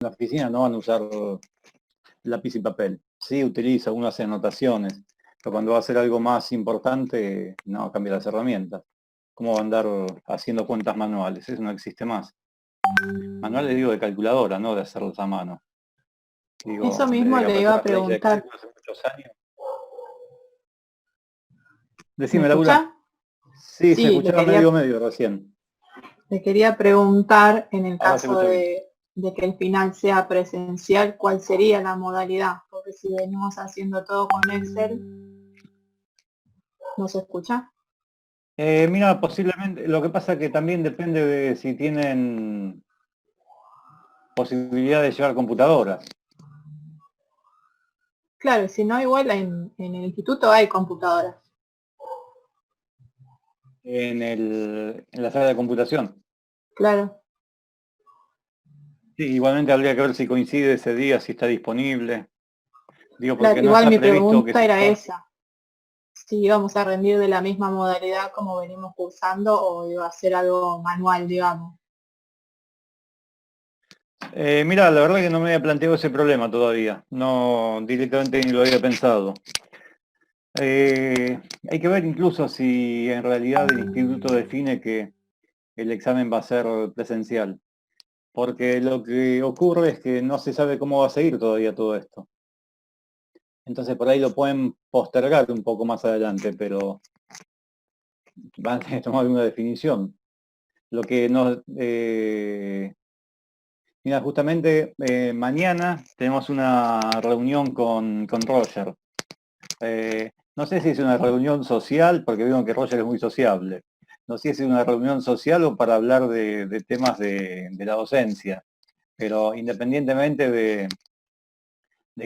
la oficina no van a usar lápiz y papel. Sí utiliza algunas anotaciones, pero cuando va a hacer algo más importante, no, cambia las herramientas. ¿Cómo va a andar haciendo cuentas manuales? Eso no existe más. Manuales digo de calculadora, no de hacerlos a mano. Digo, Eso mismo desde que le apareció iba la a planilla de preguntar. cálculo hace muchos años. ¿Me Decime, Laura. escucha? Sí, se Sí, escuchaba medio medio recién. le quería preguntar, en el Ahora se caso escucha bien. de que el final sea presencial, ¿cuál sería la modalidad? Porque si venimos haciendo todo con Excel, ¿no se escucha? Mira, posiblemente, lo que pasa que también depende de si tienen posibilidad de llevar computadoras. Claro, si no, igual en el instituto hay computadoras. En la sala de computación. Claro, Sí, igualmente habría que ver si coincide ese día, si está disponible. Digo, claro. porque no Igual está mi previsto que pregunta se era pueda. esa. Si íbamos a rendir de la misma modalidad como venimos cursando o iba a ser algo manual, digamos. Mira, la verdad que no me había planteado ese problema todavía. No, directamente ni lo había pensado. Hay que ver incluso si en realidad el instituto define que el examen va a ser presencial. Porque lo que ocurre es que no se sabe cómo va a seguir todavía todo esto. Entonces por ahí lo pueden postergar un poco más adelante, pero van a tener que tomar una definición. Lo que no... mira, justamente mañana tenemos una reunión con Roger. No sé si es una reunión social, porque veo que Roger es muy sociable. No sé si es una reunión social o para hablar de temas de la docencia. Pero independientemente de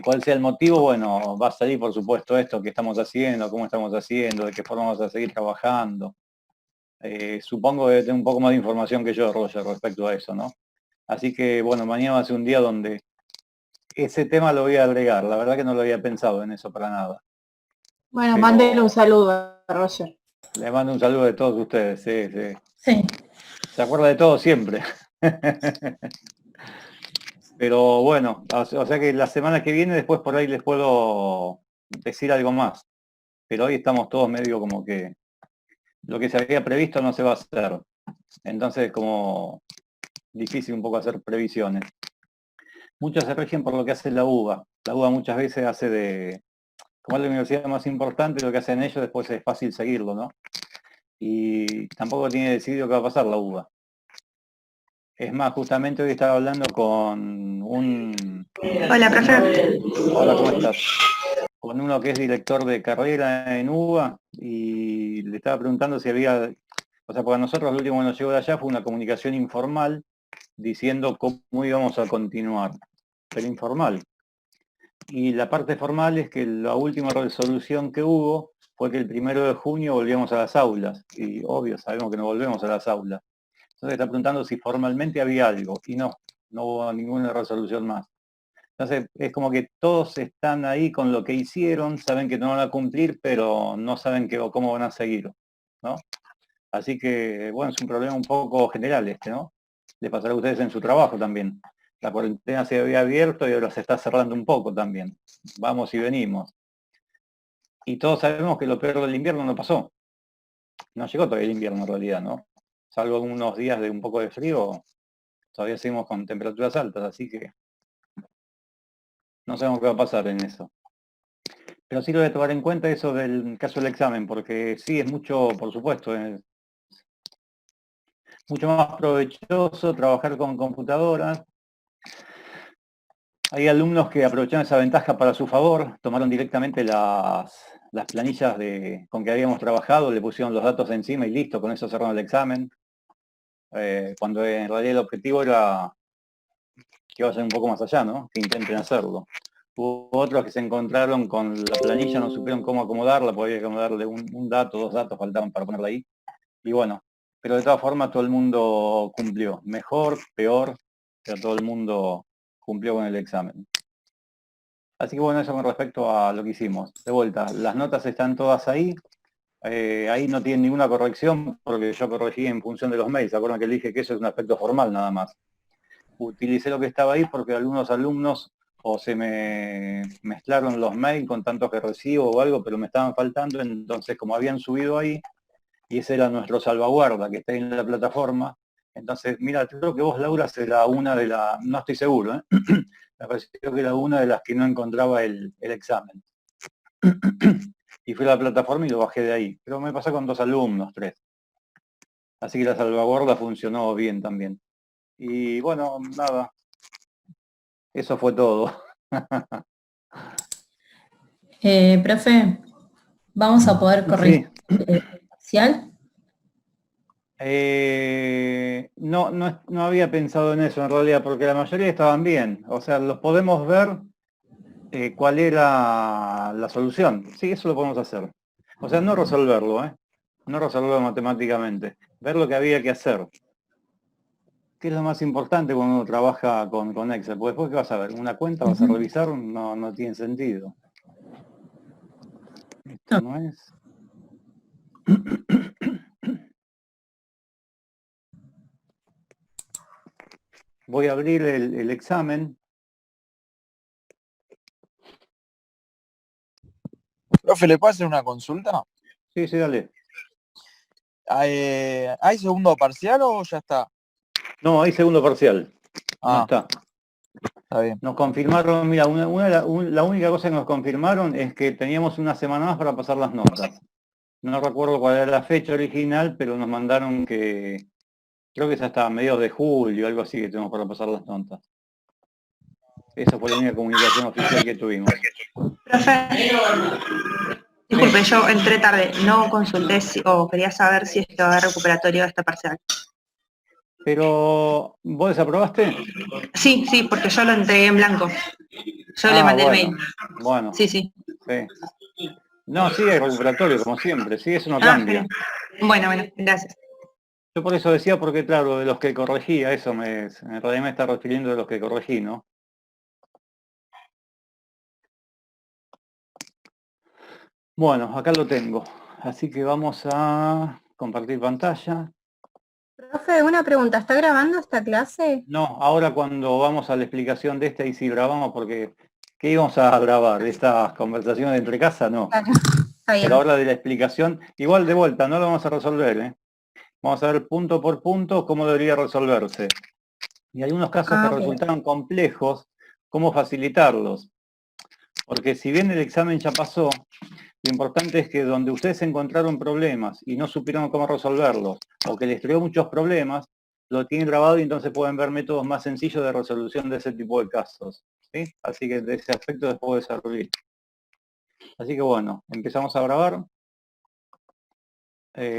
cuál sea el motivo, bueno, va a salir por supuesto esto que estamos haciendo, cómo estamos haciendo, de qué forma vamos a seguir trabajando. Supongo que debe tener un poco más de información que yo, Roger, respecto a eso, ¿no? Así que, bueno, mañana va a ser un día donde ese tema lo voy a agregar. La verdad que no lo había pensado en eso para nada. Bueno, mándele un Pero saludo a Roger. le mando un saludo de todos ustedes, sí, sí. Sí. Se acuerda de todo siempre. Pero bueno, o sea que la semana que viene después por ahí les puedo decir algo más. Pero hoy estamos todos medio como que lo que se había previsto no se va a hacer. Entonces como difícil un poco hacer previsiones. Muchos se rigen por lo que hace la UBA. La UBA muchas veces hace de, como es la universidad más importante, lo que hacen ellos después es fácil seguirlo, ¿no? Y tampoco tiene decidido qué va a pasar la UBA. Es más, justamente hoy estaba hablando con un... Hola, con uno, profe. hola, ¿cómo estás? Con uno que es director de carrera en UBA y le estaba preguntando si había, o sea, porque a nosotros lo último que nos llegó de allá fue una comunicación informal diciendo cómo íbamos a continuar, pero informal. Y la parte formal es que la última resolución que hubo fue que el 1 de junio volvíamos a las aulas, y obvio, sabemos que no volvemos a las aulas. Entonces está preguntando si formalmente había algo, y no, no hubo ninguna resolución más. Entonces es como que todos están ahí con lo que hicieron, saben que no van a cumplir, pero no saben cómo van a seguir, ¿no? Así que, bueno, es un problema un poco general este, ¿no? Les pasará a ustedes en su trabajo también. La cuarentena se había abierto y ahora se está cerrando un poco también. Vamos y venimos. Y todos sabemos que lo peor del invierno no pasó. No llegó todavía el invierno en realidad, ¿no? Salvo unos días de un poco de frío, todavía seguimos con temperaturas altas, así que no sabemos qué va a pasar en eso. Pero sí lo voy a tomar en cuenta eso del caso del examen, porque sí es mucho, por supuesto, es mucho más provechoso trabajar con computadoras. Hay alumnos que aprovecharon esa ventaja para su favor, tomaron directamente las planillas con que habíamos trabajado, le pusieron los datos encima y listo, con eso cerraron el examen. Cuando en realidad el objetivo era que vayan un poco más allá, ¿no? Que intenten hacerlo. Hubo otros que se encontraron con la planilla, no supieron cómo acomodarla, podía acomodarle un dato, dos datos faltaban para ponerla ahí. Y bueno, pero de todas formas todo el mundo cumplió. Mejor, peor, pero todo el mundo cumplió con el examen. Así que bueno, eso con respecto a lo que hicimos. De vuelta, las notas están todas ahí. Ahí no tienen ninguna corrección porque yo corregí en función de los mails. ¿Se acuerdan que le dije que eso es un aspecto formal nada más? utilicé lo que estaba ahí porque algunos alumnos o se me mezclaron los mails con tantos que recibo o algo, pero me estaban faltando, entonces como habían subido ahí, y ese era nuestro salvaguarda, que está ahí en la plataforma, entonces, mira, creo que vos, Laura, será una de las, no estoy seguro, me pareció que era una de las que no encontraba el examen. Y fui a la plataforma y lo bajé de ahí, pero me pasó con 2 alumnos, 3. Así que la salvaguarda funcionó bien también. Y bueno, nada, eso fue todo. Profe, ¿vamos a poder corregir Sí. el parcial? No había pensado en eso en realidad, porque la mayoría estaban bien. O sea, los podemos ver cuál era la solución. Sí, eso lo podemos hacer. O sea, no resolverlo, no resolverlo matemáticamente. Ver lo que había que hacer. ¿Qué es lo más importante cuando uno trabaja con Excel? Porque después, ¿qué vas a ver? ¿Una cuenta vas a revisar? No tiene sentido. Esto no es. Voy a abrir el examen. Profe, ¿le puedo hacer una consulta? Sí, dale. ¿Hay segundo parcial o ya está? No, hay segundo parcial. No está. Está bien. Nos confirmaron, mira, la única cosa que nos confirmaron es que teníamos una semana más para pasar las notas. No recuerdo cuál era la fecha original, pero nos mandaron que, creo que es hasta mediados de julio, algo así que tenemos para pasar las notas. Esa fue la única comunicación oficial que tuvimos. Profe, disculpe, yo entré tarde, no consulté o quería saber si esto es recuperatorio de esta parcial. Pero, ¿vos desaprobaste? Sí, porque yo lo entregué en blanco. Yo le mandé bueno, el mail. Bueno. Sí. No, sí, es recuperatorio, como siempre, sí, eso no cambia. Bueno, gracias. Yo por eso decía, porque claro, de los que corregía, eso en realidad me está refiriendo de los que corregí, ¿no? Bueno, acá lo tengo. Así que vamos a compartir pantalla. Profe, una pregunta, ¿está grabando esta clase? No, ahora cuando vamos a la explicación de esta y si grabamos, porque ¿qué íbamos a grabar? ¿Estas conversaciones entre casa? No. Claro, está bien. Pero ahora de la explicación, igual de vuelta, no lo vamos a resolver, Vamos a ver punto por punto cómo debería resolverse. Y hay unos casos que resultaron complejos, cómo facilitarlos. Porque si bien el examen ya pasó, lo importante es que donde ustedes encontraron problemas y no supieron cómo resolverlos, o que les creó muchos problemas, lo tienen grabado y entonces pueden ver métodos más sencillos de resolución de ese tipo de casos. ¿Sí? Así que de ese aspecto les puedo servir. Así que bueno, empezamos a grabar.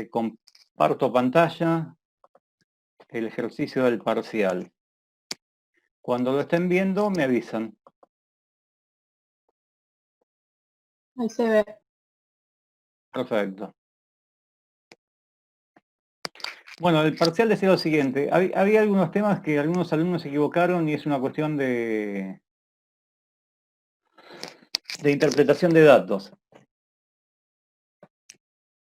Comparto pantalla, el ejercicio del parcial. Cuando lo estén viendo, me avisan. Ahí se ve. Perfecto. Bueno, el parcial decía lo siguiente. Había algunos temas que algunos alumnos se equivocaron y es una cuestión de interpretación de datos.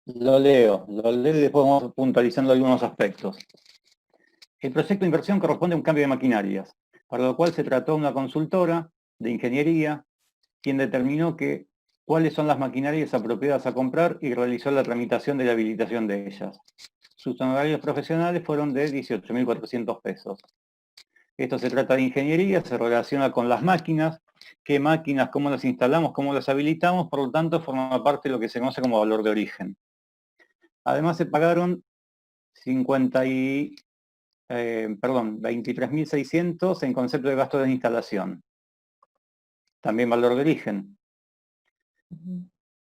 Lo leo y después vamos puntualizando algunos aspectos. El proyecto de inversión corresponde a un cambio de maquinarias, para lo cual se trató de una consultora de ingeniería, quien determinó cuáles son las maquinarias apropiadas a comprar y realizó la tramitación de la habilitación de ellas. Sus honorarios profesionales fueron de 18.400 pesos. Esto se trata de ingeniería, se relaciona con las máquinas, qué máquinas, cómo las instalamos, cómo las habilitamos, por lo tanto forma parte de lo que se conoce como valor de origen. Además se pagaron 23.600 en concepto de gasto de instalación. También valor de origen.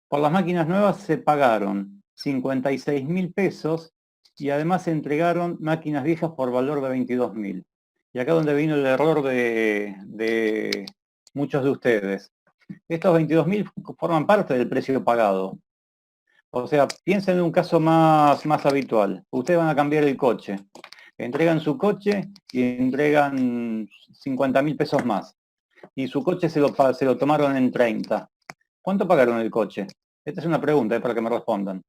Por las máquinas nuevas se pagaron 56.000 pesos y además se entregaron máquinas viejas por valor de 22.000. Y acá donde vino el error de muchos de ustedes. Estos 22.000 forman parte del precio pagado. O sea, piensen en un caso más habitual. Ustedes van a cambiar el coche. Entregan su coche y entregan 50.000 pesos más. Y su coche se lo tomaron en 30. ¿Cuánto pagaron el coche? Esta es una pregunta para que me respondan.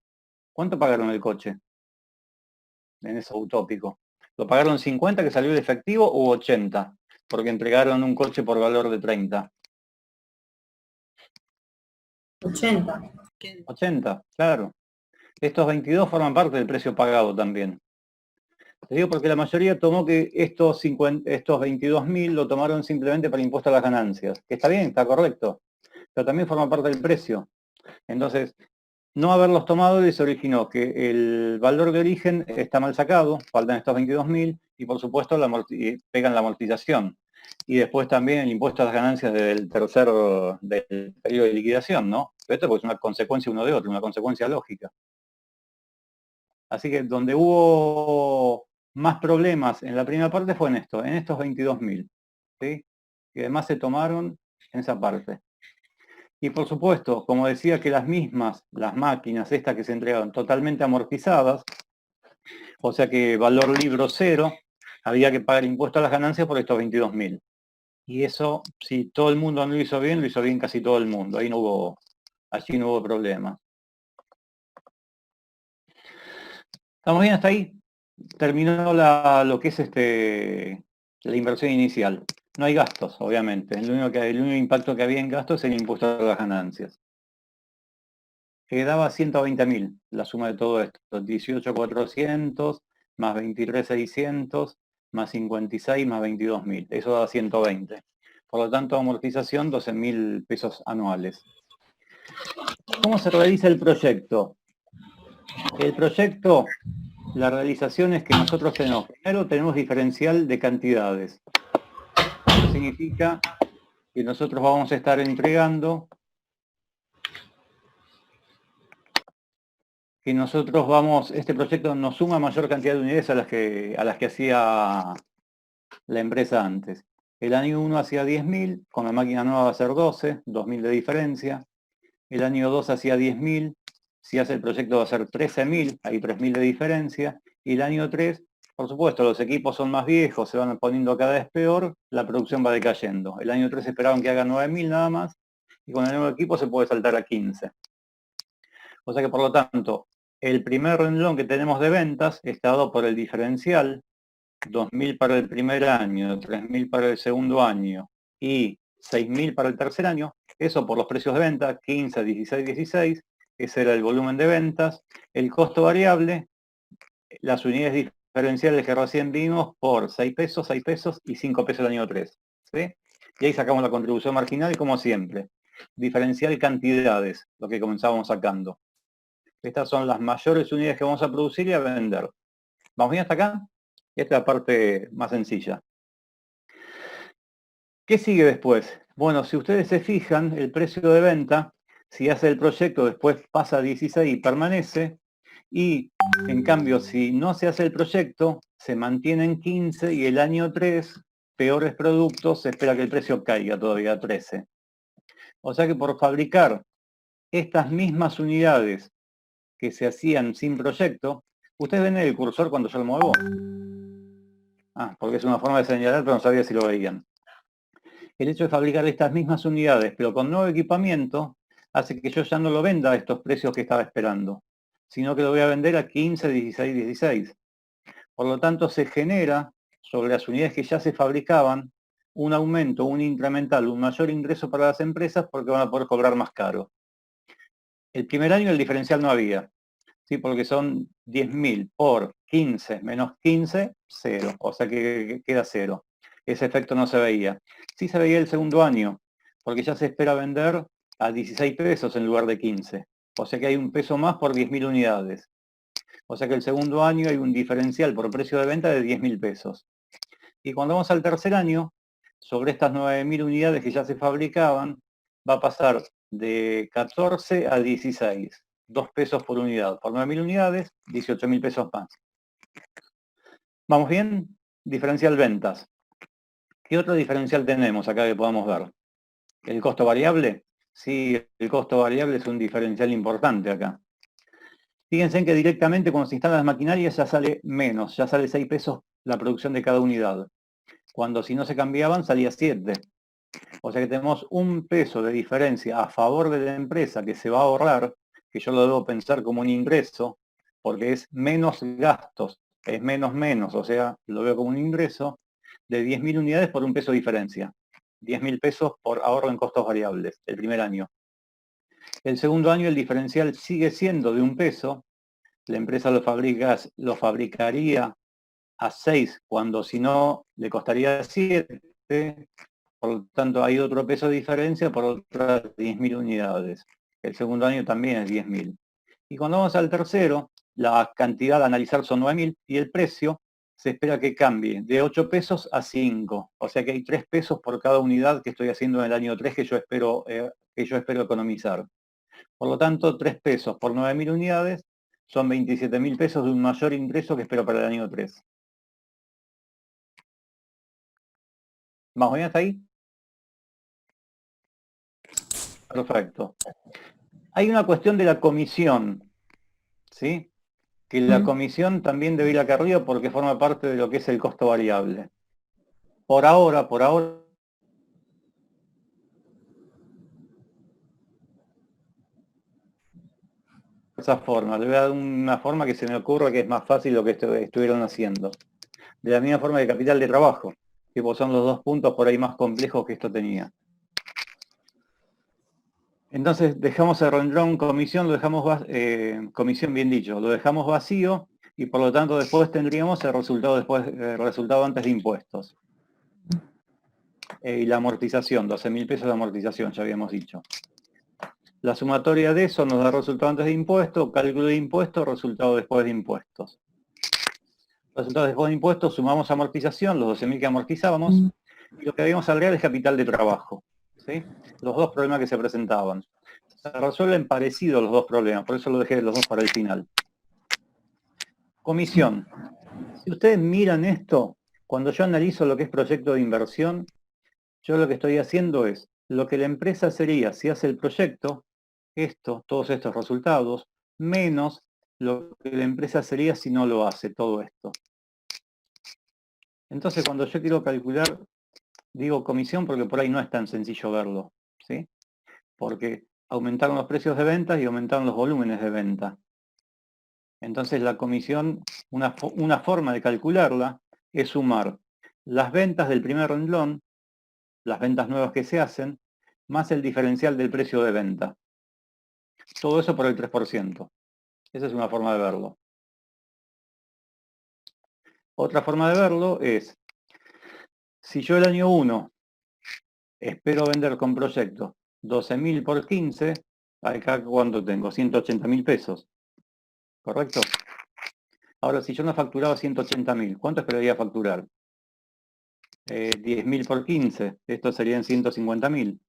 ¿Cuánto pagaron el coche? En eso utópico. ¿Lo pagaron 50 que salió de efectivo o 80? Porque entregaron un coche por valor de 30. 80. 80, claro. Estos 22 forman parte del precio pagado también. Te digo porque la mayoría tomó que estos 22.000 lo tomaron simplemente para impuesto a las ganancias. Que está bien, está correcto, pero también forma parte del precio. Entonces, no haberlos tomado les originó que el valor de origen está mal sacado, faltan estos 22.000 y por supuesto pegan la amortización. Y después también el impuesto a las ganancias del periodo de liquidación, ¿no? Pero esto es una consecuencia uno de otro, una consecuencia lógica. Así que donde hubo más problemas en la primera parte fue en estos 22.000, ¿sí? Y además se tomaron en esa parte. Y por supuesto, como decía que las máquinas estas que se entregaron totalmente amortizadas, o sea que valor libro cero, había que pagar impuesto a las ganancias por estos 22.000. Y eso, si todo el mundo no lo hizo bien casi todo el mundo. Allí no hubo problema. ¿Estamos bien hasta ahí? Terminó lo que es la inversión inicial. No hay gastos, obviamente. El único impacto que había en gastos es el impuesto a las ganancias. Quedaba 120.000 la suma de todo esto. 18.400 más 23.600 más 56 más 22.000. Eso da 120. Por lo tanto, amortización 12.000 pesos anuales. ¿Cómo se realiza el proyecto? El proyecto, la realización es que nosotros primero tenemos diferencial de cantidades. Eso significa que nosotros vamos a estar entregando, este proyecto nos suma mayor cantidad de unidades a las que hacía la empresa antes. El año 1 hacía 10.000, con la máquina nueva va a ser 12, 2.000 de diferencia. El año 2 hacía 10.000, si hace el proyecto va a ser 13.000, hay 3.000 de diferencia. Y el año 3, por supuesto, los equipos son más viejos, se van poniendo cada vez peor, la producción va decayendo. El año 3 esperaban que haga 9.000 nada más, y con el nuevo equipo se puede saltar a 15. O sea que por lo tanto, el primer renglón que tenemos de ventas está dado por el diferencial, 2.000 para el primer año, 3.000 para el segundo año y 6.000 para el tercer año. Eso por los precios de venta, 15, 16, 16. Ese era el volumen de ventas. El costo variable, las unidades diferenciales que recién vimos por 6 pesos y 5 pesos el año 3. ¿Sí? Y ahí sacamos la contribución marginal y como siempre, diferencial cantidades, lo que comenzábamos sacando. Estas son las mayores unidades que vamos a producir y a vender. ¿Vamos bien hasta acá? Esta es la parte más sencilla. ¿Qué sigue después? Bueno, si ustedes se fijan, el precio de venta, si hace el proyecto, después pasa a 16 y permanece. Y, en cambio, si no se hace el proyecto, se mantiene en 15 y el año 3, peores productos, se espera que el precio caiga todavía a 13. O sea que por fabricar estas mismas unidades que se hacían sin proyecto, ¿ustedes ven el cursor cuando yo lo muevo? Porque es una forma de señalar, pero no sabía si lo veían. El hecho de fabricar estas mismas unidades, pero con nuevo equipamiento, hace que yo ya no lo venda a estos precios que estaba esperando, sino que lo voy a vender a 15, 16, 16. Por lo tanto, se genera, sobre las unidades que ya se fabricaban, un aumento, un incremental, un mayor ingreso para las empresas porque van a poder cobrar más caro. El primer año el diferencial no había, ¿sí? Porque son 10.000 por 15 menos 15, 0, o sea que queda 0. Ese efecto no se veía. Sí se veía el segundo año, porque ya se espera vender a 16 pesos en lugar de 15. O sea que hay un peso más por 10.000 unidades. O sea que el segundo año hay un diferencial por precio de venta de 10.000 pesos. Y cuando vamos al tercer año, sobre estas 9.000 unidades que ya se fabricaban, va a pasar de 14 a 16. 2 pesos por unidad. Por 9.000 unidades, 18.000 pesos más. ¿Vamos bien? Diferencial ventas. ¿Qué otro diferencial tenemos acá que podamos ver? ¿El costo variable? Sí, el costo variable es un diferencial importante acá. Fíjense en que directamente cuando se instalan las maquinarias ya sale menos, ya sale 6 pesos la producción de cada unidad. Cuando si no se cambiaban salía 7. O sea que tenemos un peso de diferencia a favor de la empresa que se va a ahorrar, que yo lo debo pensar como un ingreso, porque es menos gastos es menos menos, o sea, lo veo como un ingreso de 10.000 unidades por 1 peso de diferencia. 10.000 pesos por ahorro en costos variables, el primer año. El segundo año el diferencial sigue siendo de 1 peso, la empresa lo fabricaría a 6, cuando si no le costaría 7, por lo tanto hay otro peso de diferencia por otras 10.000 unidades. El segundo año también es 10.000. Y cuando vamos al tercero, la cantidad a analizar son 9.000 y el precio se espera que cambie de 8 pesos a 5. O sea que hay 3 pesos por cada unidad que estoy haciendo en el año 3 que yo espero economizar. Por lo tanto, 3 pesos por 9.000 unidades son 27.000 pesos de un mayor ingreso que espero para el año 3. ¿Más o menos hasta ahí? Perfecto. Hay una cuestión de la comisión, ¿sí? Que la comisión también debe ir acá arriba porque forma parte de lo que es el costo variable. Por ahora, esa forma, le voy a dar una forma que se me ocurra que es más fácil lo que estuvieron haciendo. De la misma forma de capital de trabajo, que son los 2 puntos por ahí más complejos que esto tenía. Entonces dejamos el renglón comisión, lo dejamos comisión bien dicho, lo dejamos vacío y por lo tanto después tendríamos el resultado antes de impuestos. Y la amortización, 12.000 pesos de amortización, ya habíamos dicho. La sumatoria de eso nos da resultado antes de impuestos, cálculo de impuestos, resultado después de impuestos. Resultado después de impuestos, sumamos amortización, los 12.000 que amortizábamos, y lo que debíamos agregar es capital de trabajo. ¿Sí? Los dos problemas que se presentaban. Se resuelven parecidos los dos problemas, por eso lo dejé los dos para el final. Comisión. Si ustedes miran esto, cuando yo analizo lo que es proyecto de inversión, yo lo que estoy haciendo es lo que la empresa sería si hace el proyecto, todos estos resultados, menos lo que la empresa sería si no lo hace, todo esto. Entonces cuando yo quiero calcular, digo comisión porque por ahí no es tan sencillo verlo, ¿sí? Porque aumentaron los precios de venta y aumentaron los volúmenes de venta. Entonces la comisión, una forma de calcularla es sumar las ventas del primer renglón, las ventas nuevas que se hacen, más el diferencial del precio de venta. Todo eso por el 3%. Esa es una forma de verlo. Otra forma de verlo es, si yo el año 1 espero vender con proyecto 12.000 por 15, acá ¿cuánto tengo? 180.000 pesos. ¿Correcto? Ahora, si yo no facturaba 180.000, ¿cuánto esperaría facturar? 10.000 por 15, esto serían 150.000.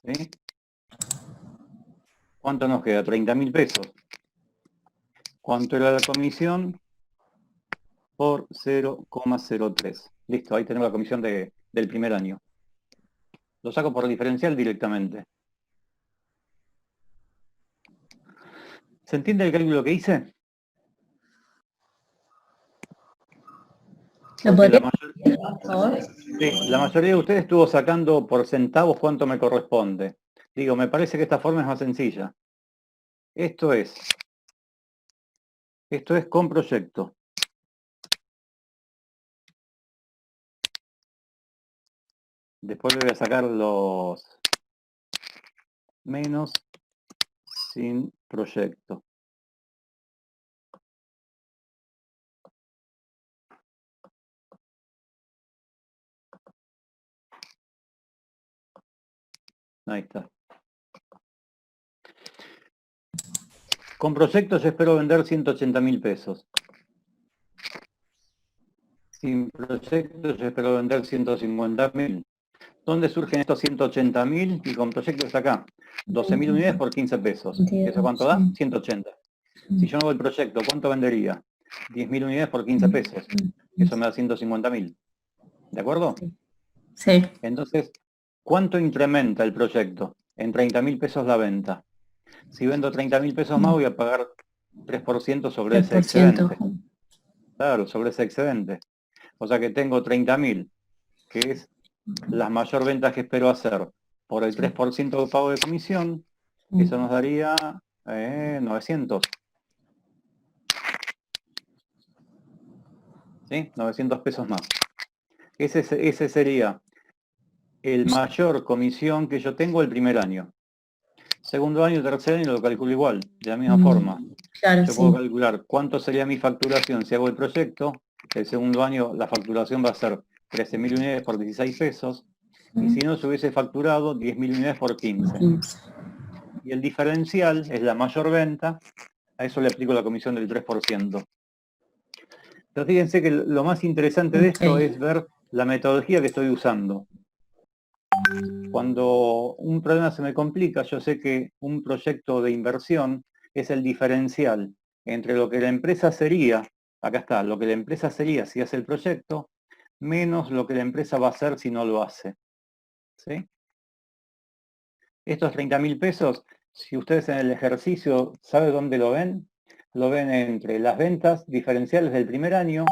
¿Sí? ¿Cuánto nos queda? 30.000 pesos. ¿Cuánto era la comisión? Por 0,03. Listo, ahí tenemos la comisión del primer año. Lo saco por diferencial directamente. ¿Se entiende el cálculo que hice? ¿Lo Porque podés, por favor? la mayoría de ustedes estuvo sacando por centavos cuánto me corresponde. Digo, me parece que esta forma es más sencilla. Esto es con proyecto. Después le voy a sacar los menos sin proyecto. Ahí está. Con proyecto yo espero vender 180.000 pesos. Sin proyecto yo espero vender 150.000. ¿Dónde surgen estos 180.000? Y con proyecto está acá. 12.000 unidades por 15 pesos. ¿Eso cuánto da? 180. Si yo no hago el proyecto, ¿cuánto vendería? 10.000 unidades por 15 pesos. Eso me da 150.000. ¿De acuerdo? Sí. Entonces, ¿cuánto incrementa el proyecto? En 30.000 pesos la venta. Si vendo 30.000 pesos más, voy a pagar 3% sobre ese excedente. Claro, sobre ese excedente. O sea que tengo 30.000, que es la mayor venta que espero hacer por el 3% de pago de comisión. Eso nos daría 900. ¿sí? 900 pesos más. Ese sería el mayor comisión que yo tengo el primer año. Segundo año, tercer año lo calculo igual, de la misma forma. Claro, Yo sí. puedo calcular cuánto sería mi facturación si hago el proyecto. El segundo año la facturación va a ser 13.000 unidades por 16 pesos. Y si no se hubiese facturado, 10.000 unidades por 15. Y el diferencial es la mayor venta. A eso le aplico la comisión del 3%. Pero fíjense que lo más interesante de esto es ver la metodología que estoy usando. Cuando un problema se me complica, yo sé que un proyecto de inversión es el diferencial entre lo que la empresa sería, acá está, lo que la empresa sería si hace el proyecto, menos lo que la empresa va a hacer si no lo hace. ¿Sí? Estos 30.000 pesos, si ustedes en el ejercicio, ¿saben dónde lo ven? Lo ven entre las ventas diferenciales del primer año,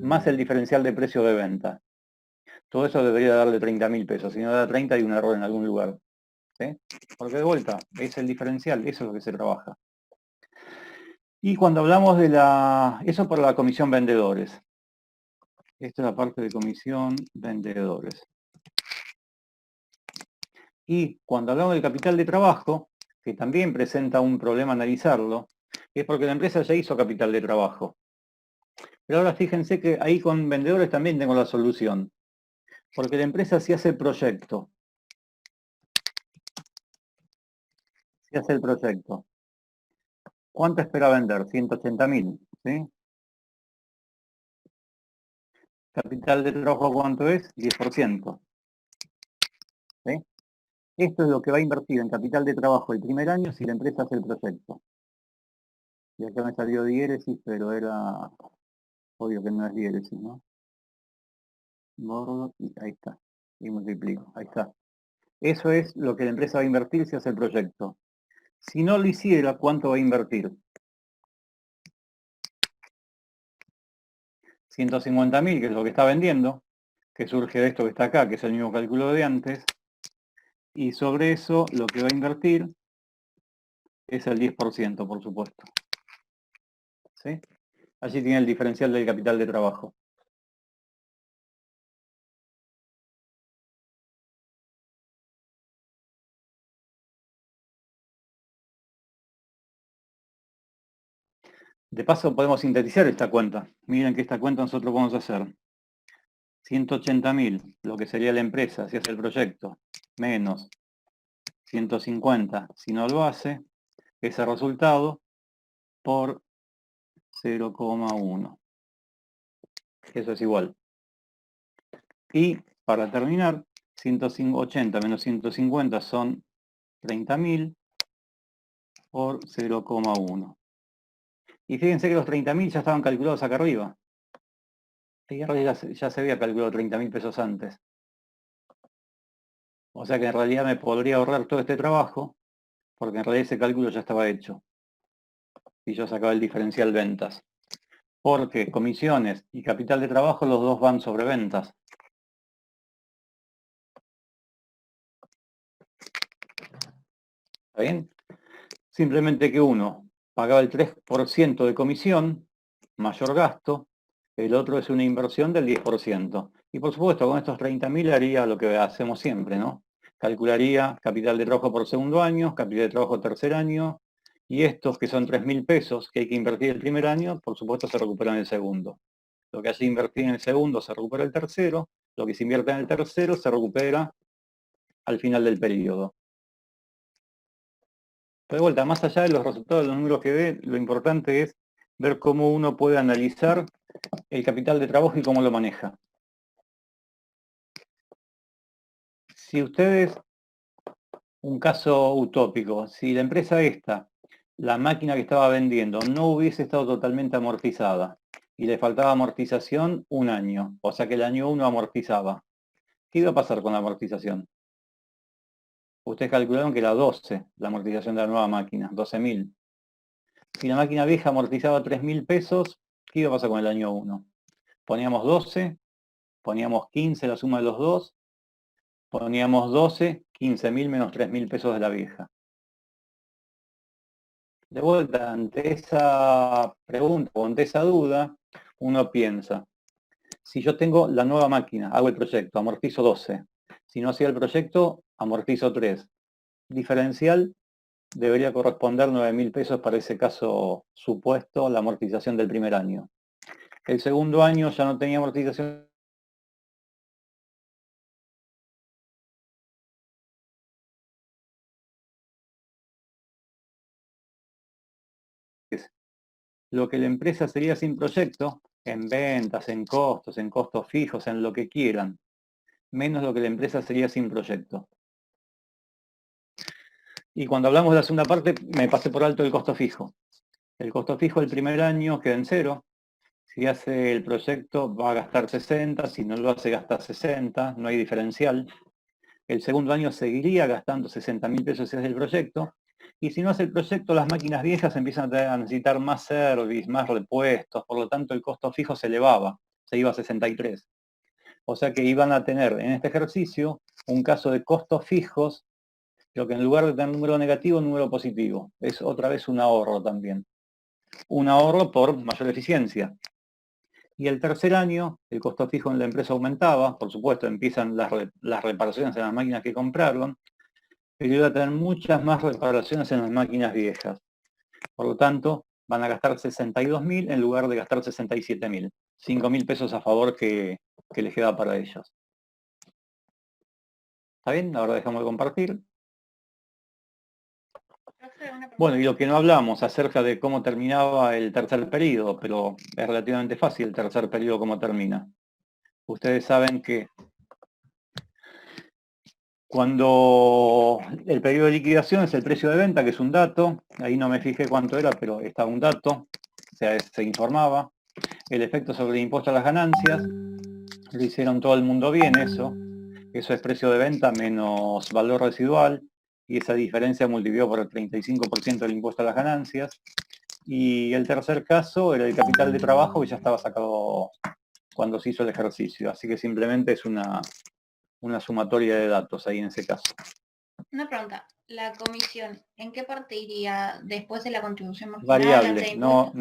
más el diferencial de precio de venta. Todo eso debería darle 30.000 pesos, si no da 30 hay un error en algún lugar. ¿Sí? Porque de vuelta, es el diferencial, eso es lo que se trabaja. Y cuando hablamos de eso por la comisión vendedores. Esta es la parte de comisión vendedores. Y cuando hablamos del capital de trabajo, que también presenta un problema analizarlo, es porque la empresa ya hizo capital de trabajo. Pero ahora fíjense que ahí con vendedores también tengo la solución. Porque la empresa sí hace el proyecto. Sí hace el proyecto. ¿Cuánto espera vender? 180.000, ¿sí? Capital de trabajo, ¿cuánto es? 10%. ¿Sí? Esto es lo que va a invertir en capital de trabajo el primer año si la empresa hace el proyecto. Y acá me salió diéresis, pero era obvio que no es diéresis, ¿no? Bordo, y ahí está. Y multiplico, ahí está. Eso es lo que la empresa va a invertir si hace el proyecto. Si no lo hiciera, ¿cuánto va a invertir? 150.000, que es lo que está vendiendo, que surge de esto que está acá, que es el mismo cálculo de antes. Y sobre eso, lo que va a invertir es el 10%, por supuesto. ¿Sí? Allí tiene el diferencial del capital de trabajo. De paso podemos sintetizar esta cuenta. Miren que esta cuenta nosotros vamos a hacer 180.000, lo que sería la empresa si hace el proyecto, menos 150 si no lo hace, ese resultado por 0,1. Eso es igual. Y para terminar, 180 menos 150 son 30.000 por 0,1. Y fíjense que los 30.000 ya estaban calculados acá arriba. Y ya se había calculado 30.000 pesos antes. O sea que en realidad me podría ahorrar todo este trabajo, porque en realidad ese cálculo ya estaba hecho. Y yo sacaba el diferencial ventas. Porque comisiones y capital de trabajo, los dos van sobre ventas. ¿Está bien? Simplemente que uno pagaba el 3% de comisión, mayor gasto, el otro es una inversión del 10%. Y por supuesto, con estos 30.000 haría lo que hacemos siempre, ¿no? Calcularía capital de trabajo por segundo año, capital de trabajo tercer año, y estos que son 3.000 pesos que hay que invertir el primer año, por supuesto se recuperan en el segundo. Lo que haya invertido en el segundo se recupera el tercero, lo que se invierte en el tercero se recupera al final del periodo. Pero de vuelta, más allá de los resultados de los números que ve, lo importante es ver cómo uno puede analizar el capital de trabajo y cómo lo maneja. Si ustedes, un caso utópico, si la empresa esta, la máquina que estaba vendiendo, no hubiese estado totalmente amortizada y le faltaba amortización un año, o sea que el año 1 amortizaba, ¿qué iba a pasar con la amortización? Ustedes calcularon que era 12 la amortización de la nueva máquina, 12.000. Si la máquina vieja amortizaba 3.000 pesos, ¿qué iba a pasar con el año 1? Poníamos 12, poníamos 15 la suma de los dos, poníamos 12, 15.000 menos 3.000 pesos de la vieja. De vuelta, ante esa pregunta o ante esa duda, uno piensa, Si yo tengo la nueva máquina, hago el proyecto, amortizo 12. Si no hacía el proyecto, amortizo 3. Diferencial debería corresponder 9.000 pesos para ese caso supuesto, la amortización del primer año. El segundo año ya no tenía amortización. Lo que la empresa sería sin proyecto, en ventas, en costos fijos, en lo que quieran, menos lo que la empresa sería sin proyecto. Y cuando hablamos de la segunda parte, me pasé por alto el costo fijo. El costo fijo el primer año queda en 0. Si hace el proyecto va a gastar 60, si no lo hace gasta 60, no hay diferencial. El segundo año seguiría gastando 60.000 pesos si hace el proyecto. Y si no hace el proyecto, las máquinas viejas empiezan a necesitar más service, más repuestos, por lo tanto el costo fijo se elevaba, se iba a 63. O sea que iban a tener en este ejercicio un caso de costos fijos, pero que en lugar de tener número negativo, número positivo. Es otra vez un ahorro también. Un ahorro por mayor eficiencia. Y el tercer año, el costo fijo en la empresa aumentaba, por supuesto, empiezan las reparaciones en las máquinas que compraron, pero iba a tener muchas más reparaciones en las máquinas viejas. Por lo tanto, van a gastar 62.000 en lugar de gastar 67.000. 5.000 pesos a favor que les queda para ellos. ¿Está bien? Ahora dejamos de compartir. Bueno, y lo que no hablamos acerca de cómo terminaba el tercer periodo, pero es relativamente fácil el tercer periodo cómo termina. Ustedes saben que cuando el periodo de liquidación es el precio de venta, que es un dato, ahí no me fijé cuánto era, pero estaba un dato, o sea, se informaba. El efecto sobre el impuesto a las ganancias, lo hicieron todo el mundo bien eso es precio de venta menos valor residual, y esa diferencia multiplicó por el 35% del impuesto a las ganancias. Y el tercer caso era el capital de trabajo, que ya estaba sacado cuando se hizo el ejercicio, así que simplemente es una sumatoria de datos ahí en ese caso. Una pregunta, ¿la comisión en qué parte iría después de la contribución marginal? Variable, no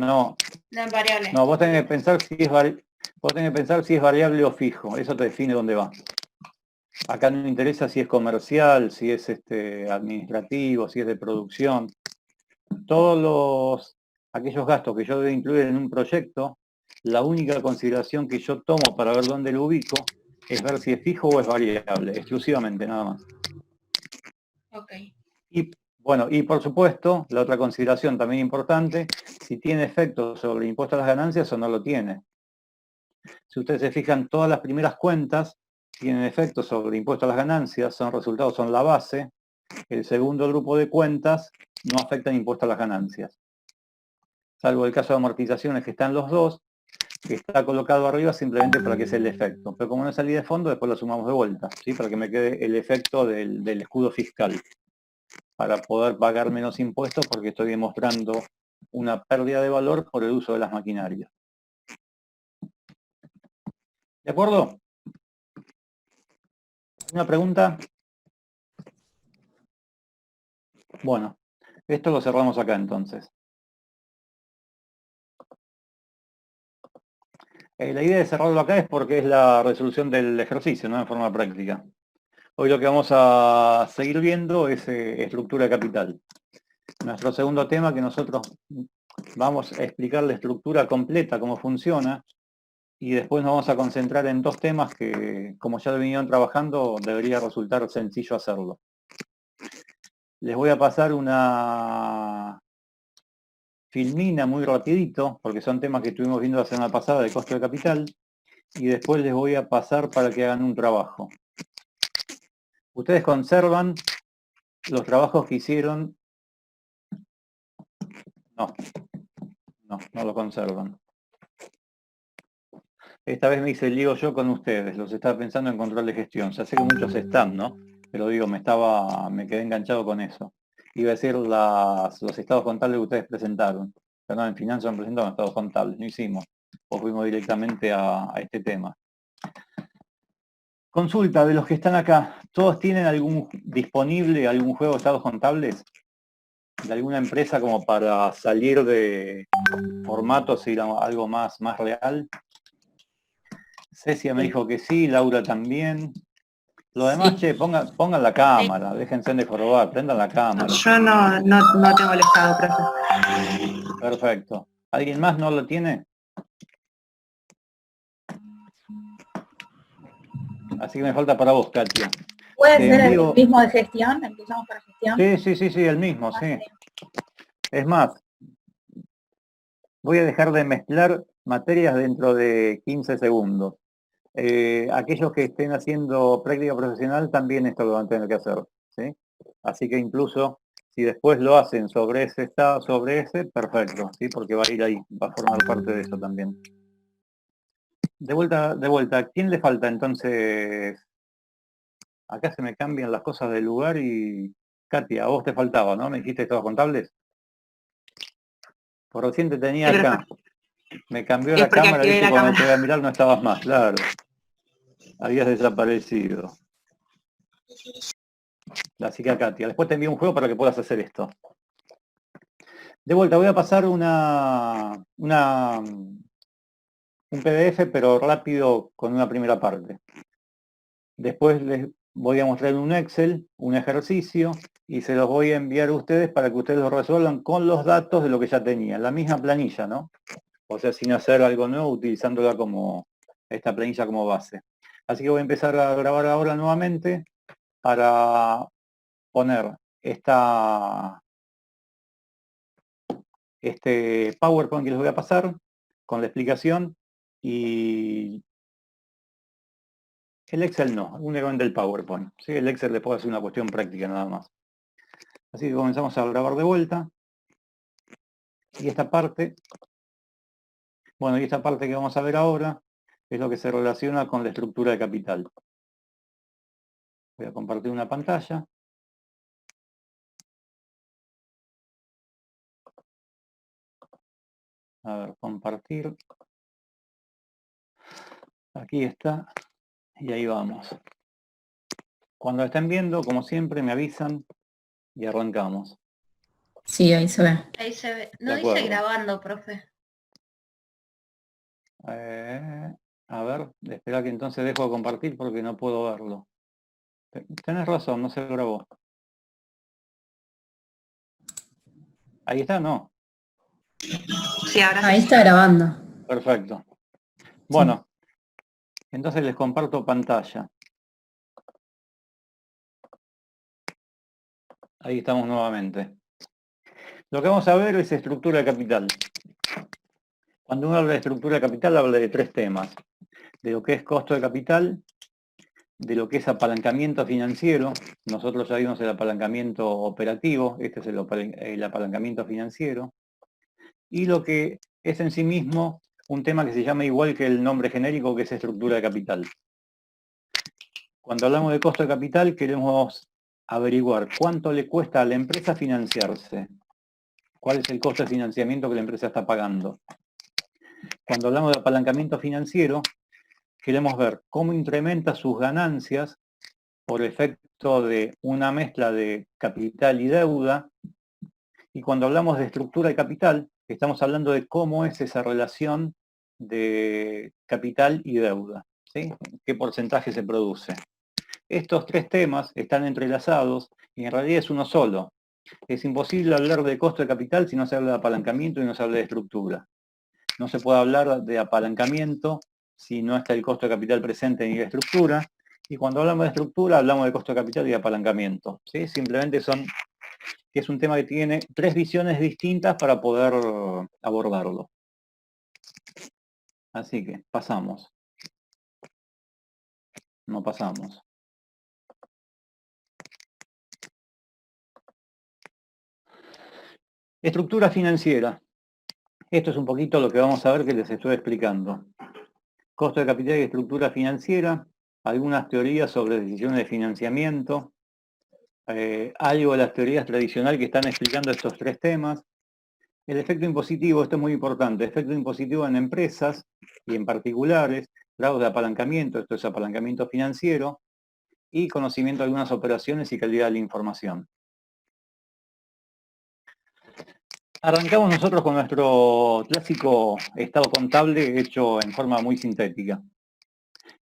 variable. No, vos tenés que pensar si es variable o fijo, eso te define dónde va. Acá no me interesa si es comercial, si es administrativo, si es de producción. Todos aquellos gastos que yo debo incluir en un proyecto, la única consideración que yo tomo para ver dónde lo ubico es ver si es fijo o es variable, exclusivamente, nada más. Ok. Y bueno, y por supuesto, la otra consideración también importante, si tiene efecto sobre el impuesto a las ganancias o no lo tiene. Si ustedes se fijan, todas las primeras cuentas tienen efecto sobre el impuesto a las ganancias, son resultados, son la base. El segundo grupo de cuentas no afectan impuesto a las ganancias. Salvo el caso de amortizaciones que están los dos, que está colocado arriba simplemente para que sea el efecto. Pero como no es salida de fondo, después lo sumamos de vuelta, ¿sí? Para que me quede el efecto del escudo fiscal. Para poder pagar menos impuestos porque estoy demostrando una pérdida de valor por el uso de las maquinarias. ¿De acuerdo? ¿Una pregunta? Bueno, esto lo cerramos acá entonces. La idea de cerrarlo acá es porque es la resolución del ejercicio, ¿no? En forma práctica. Hoy lo que vamos a seguir viendo es estructura de capital. Nuestro segundo tema, que nosotros vamos a explicar la estructura completa, cómo funciona, y después nos vamos a concentrar en dos temas que, como ya lo vinieron trabajando, debería resultar sencillo hacerlo. Les voy a pasar una filmina muy rapidito, porque son temas que estuvimos viendo la semana pasada de costo de capital, y después les voy a pasar para que hagan un trabajo. Ustedes conservan los trabajos que hicieron. No lo conservan. Esta vez me hice el lío yo con ustedes, los estaba pensando en control de gestión. Ya sé que muchos están, ¿no? Pero digo, me quedé enganchado con eso. Iba a decir los estados contables que ustedes presentaron. Pero no, en finanzas han presentado estados contables, no hicimos. O fuimos directamente a este tema. Consulta de los que están acá, ¿todos tienen algún juego de estados contables? ¿De alguna empresa como para salir de formatos y ir a algo más real? Cecia me dijo que sí, Laura también. Lo demás, Sí. che, pongan la cámara, déjense de jorobar, prendan la cámara. Yo no tengo el estado, profe. Perfecto. ¿Alguien más no lo tiene? Así que me falta para vos, Katia. ¿Puede Te ser envío- el mismo de gestión, el que usamos para gestión? Sí, el mismo, sí. Es más, voy a dejar de mezclar materias dentro de 15 segundos. Aquellos que estén haciendo práctica profesional también esto lo van a tener que hacer, ¿sí? Así que incluso si después lo hacen sobre ese, perfecto, ¿sí? Porque va a ir ahí, va a formar parte de eso también. De vuelta, ¿quién le falta entonces? Acá se me cambian las cosas del lugar y... Katia, a vos te faltaba, ¿no? Me dijiste estados contables. Por recién te tenía Sí, acá. Me cambió Es la porque cámara, activé ¿viste? la Cuando te cámara. voy a mirar no estabas más, claro. Habías desaparecido. Así que a Katia. Después te envío un juego para que puedas hacer esto. De vuelta, voy a pasar un PDF, pero rápido con una primera parte. Después les voy a mostrar un Excel, un ejercicio, y se los voy a enviar a ustedes para que ustedes lo resuelvan con los datos de lo que ya tenían. La misma planilla, ¿no? O sea, sin hacer algo nuevo, utilizándola como esta planilla como base. Así que voy a empezar a grabar ahora nuevamente para poner este PowerPoint que les voy a pasar con la explicación y el Excel no, únicamente el PowerPoint. ¿Sí? El Excel le puedo hacer una cuestión práctica nada más. Así que comenzamos a grabar de vuelta. Y esta parte, bueno, y esta parte que vamos a ver ahora es lo que se relaciona con la estructura de capital. Voy a compartir una pantalla. A ver, compartir. Aquí está. Y ahí vamos. Cuando lo estén viendo, como siempre, me avisan y arrancamos. Sí, ahí se ve. Ahí se ve. De No dice acuerdo. grabando, profe. A ver, espera que entonces dejo de compartir porque no puedo verlo. Tenés razón, no se grabó. Ahí está, ¿no? Sí, ahora Ahí sí. está grabando. Perfecto. Bueno, entonces les comparto pantalla. Ahí estamos nuevamente. Lo que vamos a ver es estructura de capital. Cuando uno habla de estructura de capital, habla de tres temas. De lo que es costo de capital, de lo que es apalancamiento financiero. Nosotros ya vimos el apalancamiento operativo, este es el apalancamiento financiero. Y lo que es en sí mismo un tema que se llama igual que el nombre genérico, que es estructura de capital. Cuando hablamos de costo de capital, queremos averiguar cuánto le cuesta a la empresa financiarse. ¿Cuál es el costo de financiamiento que la empresa está pagando? Cuando hablamos de apalancamiento financiero, queremos ver cómo incrementa sus ganancias por efecto de una mezcla de capital y deuda. Y cuando hablamos de estructura de capital, estamos hablando de cómo es esa relación de capital y deuda, ¿sí? ¿Qué porcentaje se produce? Estos tres temas están entrelazados y en realidad es uno solo. Es imposible hablar de costo de capital si no se habla de apalancamiento y no se habla de estructura. No se puede hablar de apalancamiento si no está el costo de capital presente ni la estructura. Y cuando hablamos de estructura, hablamos de costo de capital y de apalancamiento, ¿sí? Simplemente es un tema que tiene tres visiones distintas para poder abordarlo. Así que pasamos. No pasamos. Estructura financiera. Esto es un poquito lo que vamos a ver que les estoy explicando. Costo de capital y estructura financiera, algunas teorías sobre decisiones de financiamiento, algo de las teorías tradicionales que están explicando estos tres temas. El efecto impositivo, esto es muy importante, efecto impositivo en empresas y en particulares, grados de apalancamiento, esto es apalancamiento financiero, y conocimiento de algunas operaciones y calidad de la información. Arrancamos nosotros con nuestro clásico estado contable hecho en forma muy sintética.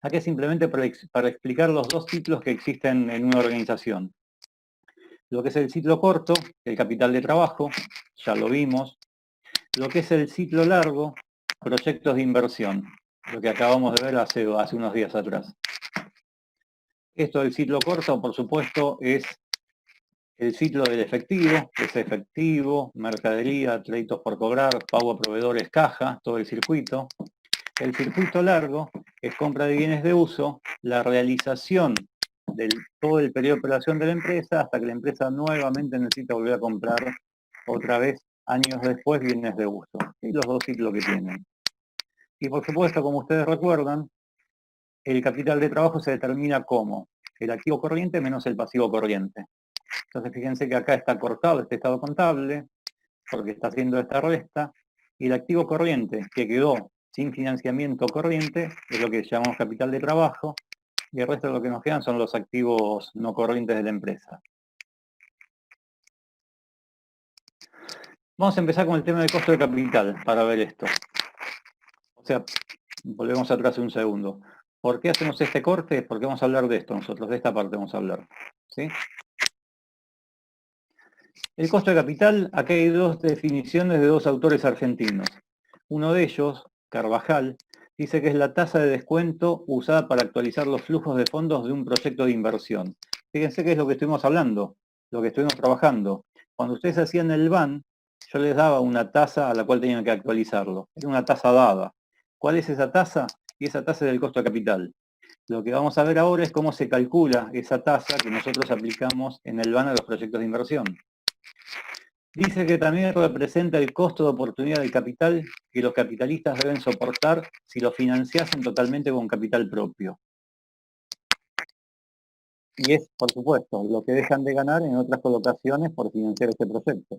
Aquí es simplemente para explicar los dos ciclos que existen en una organización. Lo que es el ciclo corto, el capital de trabajo, ya lo vimos. Lo que es el ciclo largo, proyectos de inversión, lo que acabamos de ver hace unos días atrás. Esto del ciclo corto, por supuesto, es el ciclo del efectivo, que es efectivo, mercadería, créditos por cobrar, pago a proveedores, caja, todo el circuito. El circuito largo es compra de bienes de uso, la realización de todo el periodo de operación de la empresa hasta que la empresa nuevamente necesita volver a comprar otra vez años después bienes de uso. Y los dos ciclos que tienen. Y por supuesto, como ustedes recuerdan, el capital de trabajo se determina como el activo corriente menos el pasivo corriente. Entonces fíjense que acá está cortado este estado contable, porque está haciendo esta resta, y el activo corriente que quedó sin financiamiento corriente es lo que llamamos capital de trabajo, y el resto de lo que nos quedan son los activos no corrientes de la empresa. Vamos a empezar con el tema del costo de capital para ver esto. O sea, volvemos atrás un segundo. ¿Por qué hacemos este corte? Porque vamos a hablar de esto nosotros, de esta parte vamos a hablar. ¿Sí? El costo de capital, acá hay dos definiciones de dos autores argentinos. Uno de ellos, Carvajal, dice que es la tasa de descuento usada para actualizar los flujos de fondos de un proyecto de inversión. Fíjense que es lo que estuvimos hablando, lo que estuvimos trabajando. Cuando ustedes hacían el BAN, yo les daba una tasa a la cual tenían que actualizarlo. Era una tasa dada. ¿Cuál es esa tasa? Y esa tasa es del costo de capital. Lo que vamos a ver ahora es cómo se calcula esa tasa que nosotros aplicamos en el BAN a los proyectos de inversión. Dice que también representa el costo de oportunidad del capital que los capitalistas deben soportar si lo financiasen totalmente con capital propio. Y es, por supuesto, lo que dejan de ganar en otras colocaciones por financiar este proyecto.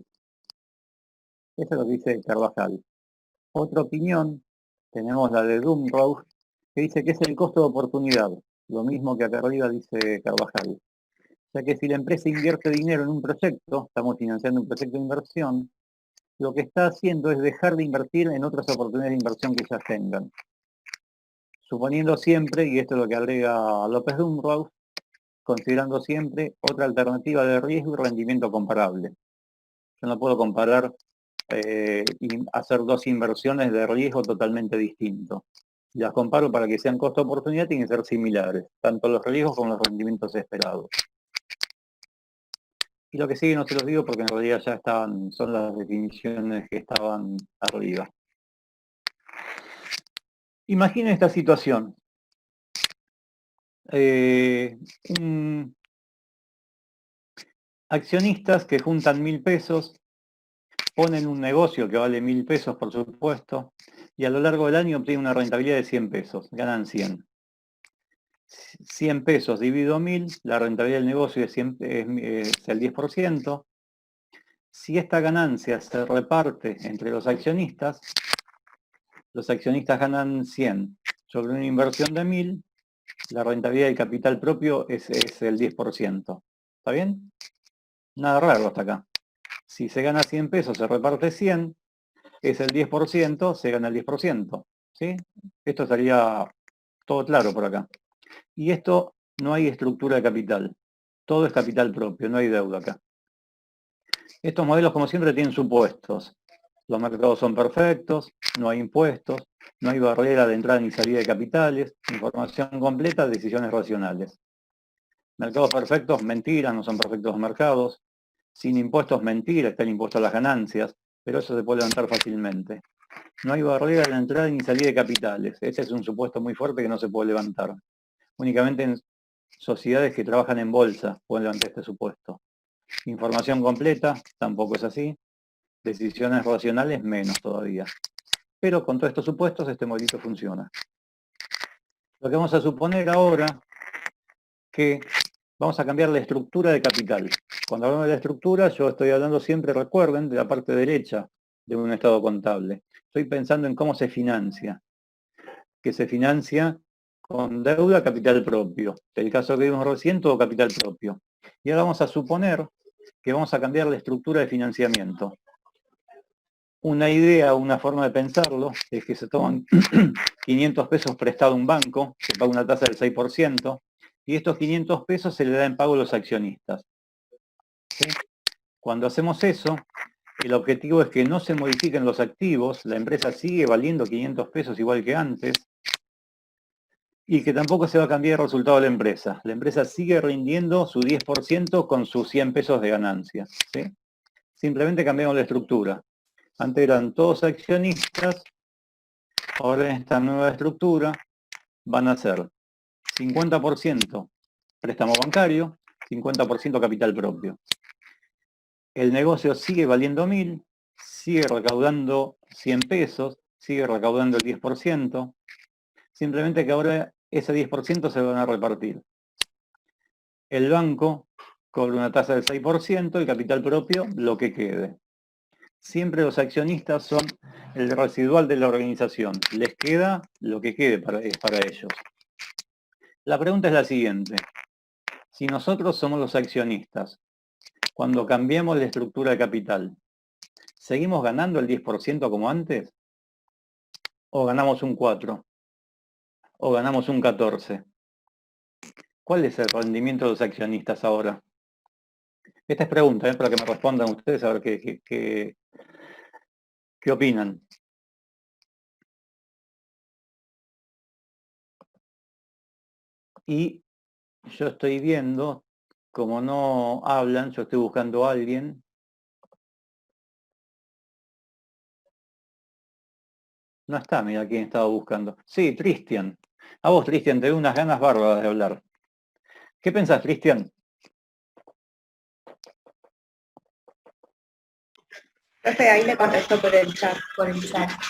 Eso es lo que dice Carvajal. Otra opinión, tenemos la de Dumrow, que dice que es el costo de oportunidad, lo mismo que acá arriba dice Carvajal. O sea que si la empresa invierte dinero en un proyecto, estamos financiando un proyecto de inversión, lo que está haciendo es dejar de invertir en otras oportunidades de inversión que ya tengan. Suponiendo siempre, y esto es lo que agrega López Dumrow, considerando siempre otra alternativa de riesgo y rendimiento comparable. Yo no puedo comparar y hacer dos inversiones de riesgo totalmente distintos. Si las comparo para que sean costo-oportunidad, tienen que ser similares, tanto los riesgos como los rendimientos esperados. Y lo que sigue no se los digo porque en realidad ya son las definiciones que estaban arriba. Imaginen esta situación. Accionistas que juntan 1.000 pesos, ponen un negocio que vale 1.000 pesos, por supuesto, y a lo largo del año obtienen una rentabilidad de 100 pesos, ganan 100. 100 pesos dividido 1.000, la rentabilidad del negocio es el 10%. Si esta ganancia se reparte entre los accionistas ganan 100. Sobre una inversión de 1.000, la rentabilidad del capital propio es el 10%. ¿Está bien? Nada raro hasta acá. Si se gana 100 pesos, se reparte 100, es el 10%, se gana el 10%. ¿Sí? Esto estaría todo claro por acá. Y esto no hay estructura de capital. Todo es capital propio, no hay deuda acá. Estos modelos, como siempre, tienen supuestos. Los mercados son perfectos, no hay impuestos, no hay barrera de entrada ni salida de capitales, información completa, decisiones racionales. Mercados perfectos, mentira, no son perfectos los mercados. Sin impuestos, mentira, está el impuesto a las ganancias, pero eso se puede levantar fácilmente. No hay barrera de entrada ni salida de capitales. Ese es un supuesto muy fuerte que no se puede levantar. Únicamente en sociedades que trabajan en bolsa pueden levantar este supuesto. Información completa, tampoco es así. Decisiones racionales, menos todavía. Pero con todos estos supuestos, este modelito funciona. Lo que vamos a suponer ahora, que vamos a cambiar la estructura de capital. Cuando hablamos de la estructura, yo estoy hablando siempre, recuerden, de la parte derecha de un estado contable. Estoy pensando en cómo se financia. Que se financia con deuda, capital propio. El caso que vimos recién, todo capital propio. Y ahora vamos a suponer que vamos a cambiar la estructura de financiamiento. Una idea, una forma de pensarlo, es que se toman 500 pesos prestado a un banco, que paga una tasa del 6%, y estos 500 pesos se le da en pago a los accionistas. ¿Sí? Cuando hacemos eso, el objetivo es que no se modifiquen los activos, la empresa sigue valiendo 500 pesos igual que antes, y que tampoco se va a cambiar el resultado de la empresa. La empresa sigue rindiendo su 10% con sus 100 pesos de ganancia. ¿Sí? Simplemente cambiamos la estructura. Antes eran todos accionistas, ahora en esta nueva estructura van a ser 50% préstamo bancario, 50% capital propio. El negocio sigue valiendo 1000, sigue recaudando 100 pesos, sigue recaudando el 10%, simplemente que ahora ese 10% se van a repartir. El banco cobra una tasa del 6%, el capital propio lo que quede. Siempre los accionistas son el residual de la organización. Les queda lo que quede para ellos. La pregunta es la siguiente. Si nosotros somos los accionistas, cuando cambiamos la estructura de capital, ¿seguimos ganando el 10% como antes? ¿O ganamos un 4%? ¿O ganamos un 14%? ¿Cuál es el rendimiento de los accionistas ahora? Esta es pregunta, para que me respondan ustedes a ver qué opinan. Y yo estoy viendo, como no hablan, yo estoy buscando a alguien. No está, mira quién estaba buscando. Sí, Cristian. A vos, Cristian, te doy unas ganas bárbaras de hablar. ¿Qué pensás, Cristian? Profe, ahí le contesto por el chat,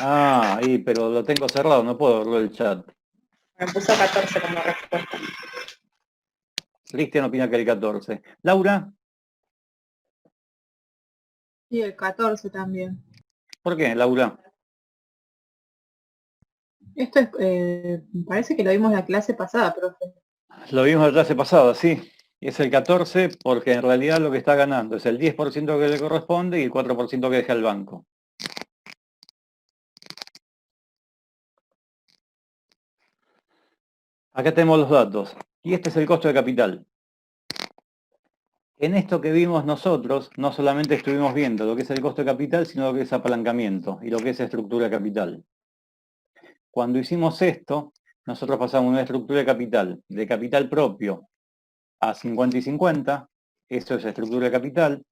Ah, ahí, pero lo tengo cerrado, no puedo verlo el chat. Me puso 14 como respuesta. Cristian opina que el 14. Laura, Y el 14 también. ¿por qué, Laura? Esto es, me parece que lo vimos en la clase pasada, profe. Lo vimos la clase pasada, sí. Es el 14 porque en realidad lo que está ganando es el 10% que le corresponde y el 4% que deja el banco. Acá tenemos los datos. Y este es el costo de capital. En esto que vimos nosotros, no solamente estuvimos viendo lo que es el costo de capital, sino lo que es apalancamiento y lo que es estructura de capital. Cuando hicimos esto, nosotros pasamos una estructura de capital propio a 50 y 50, eso es estructura de capital,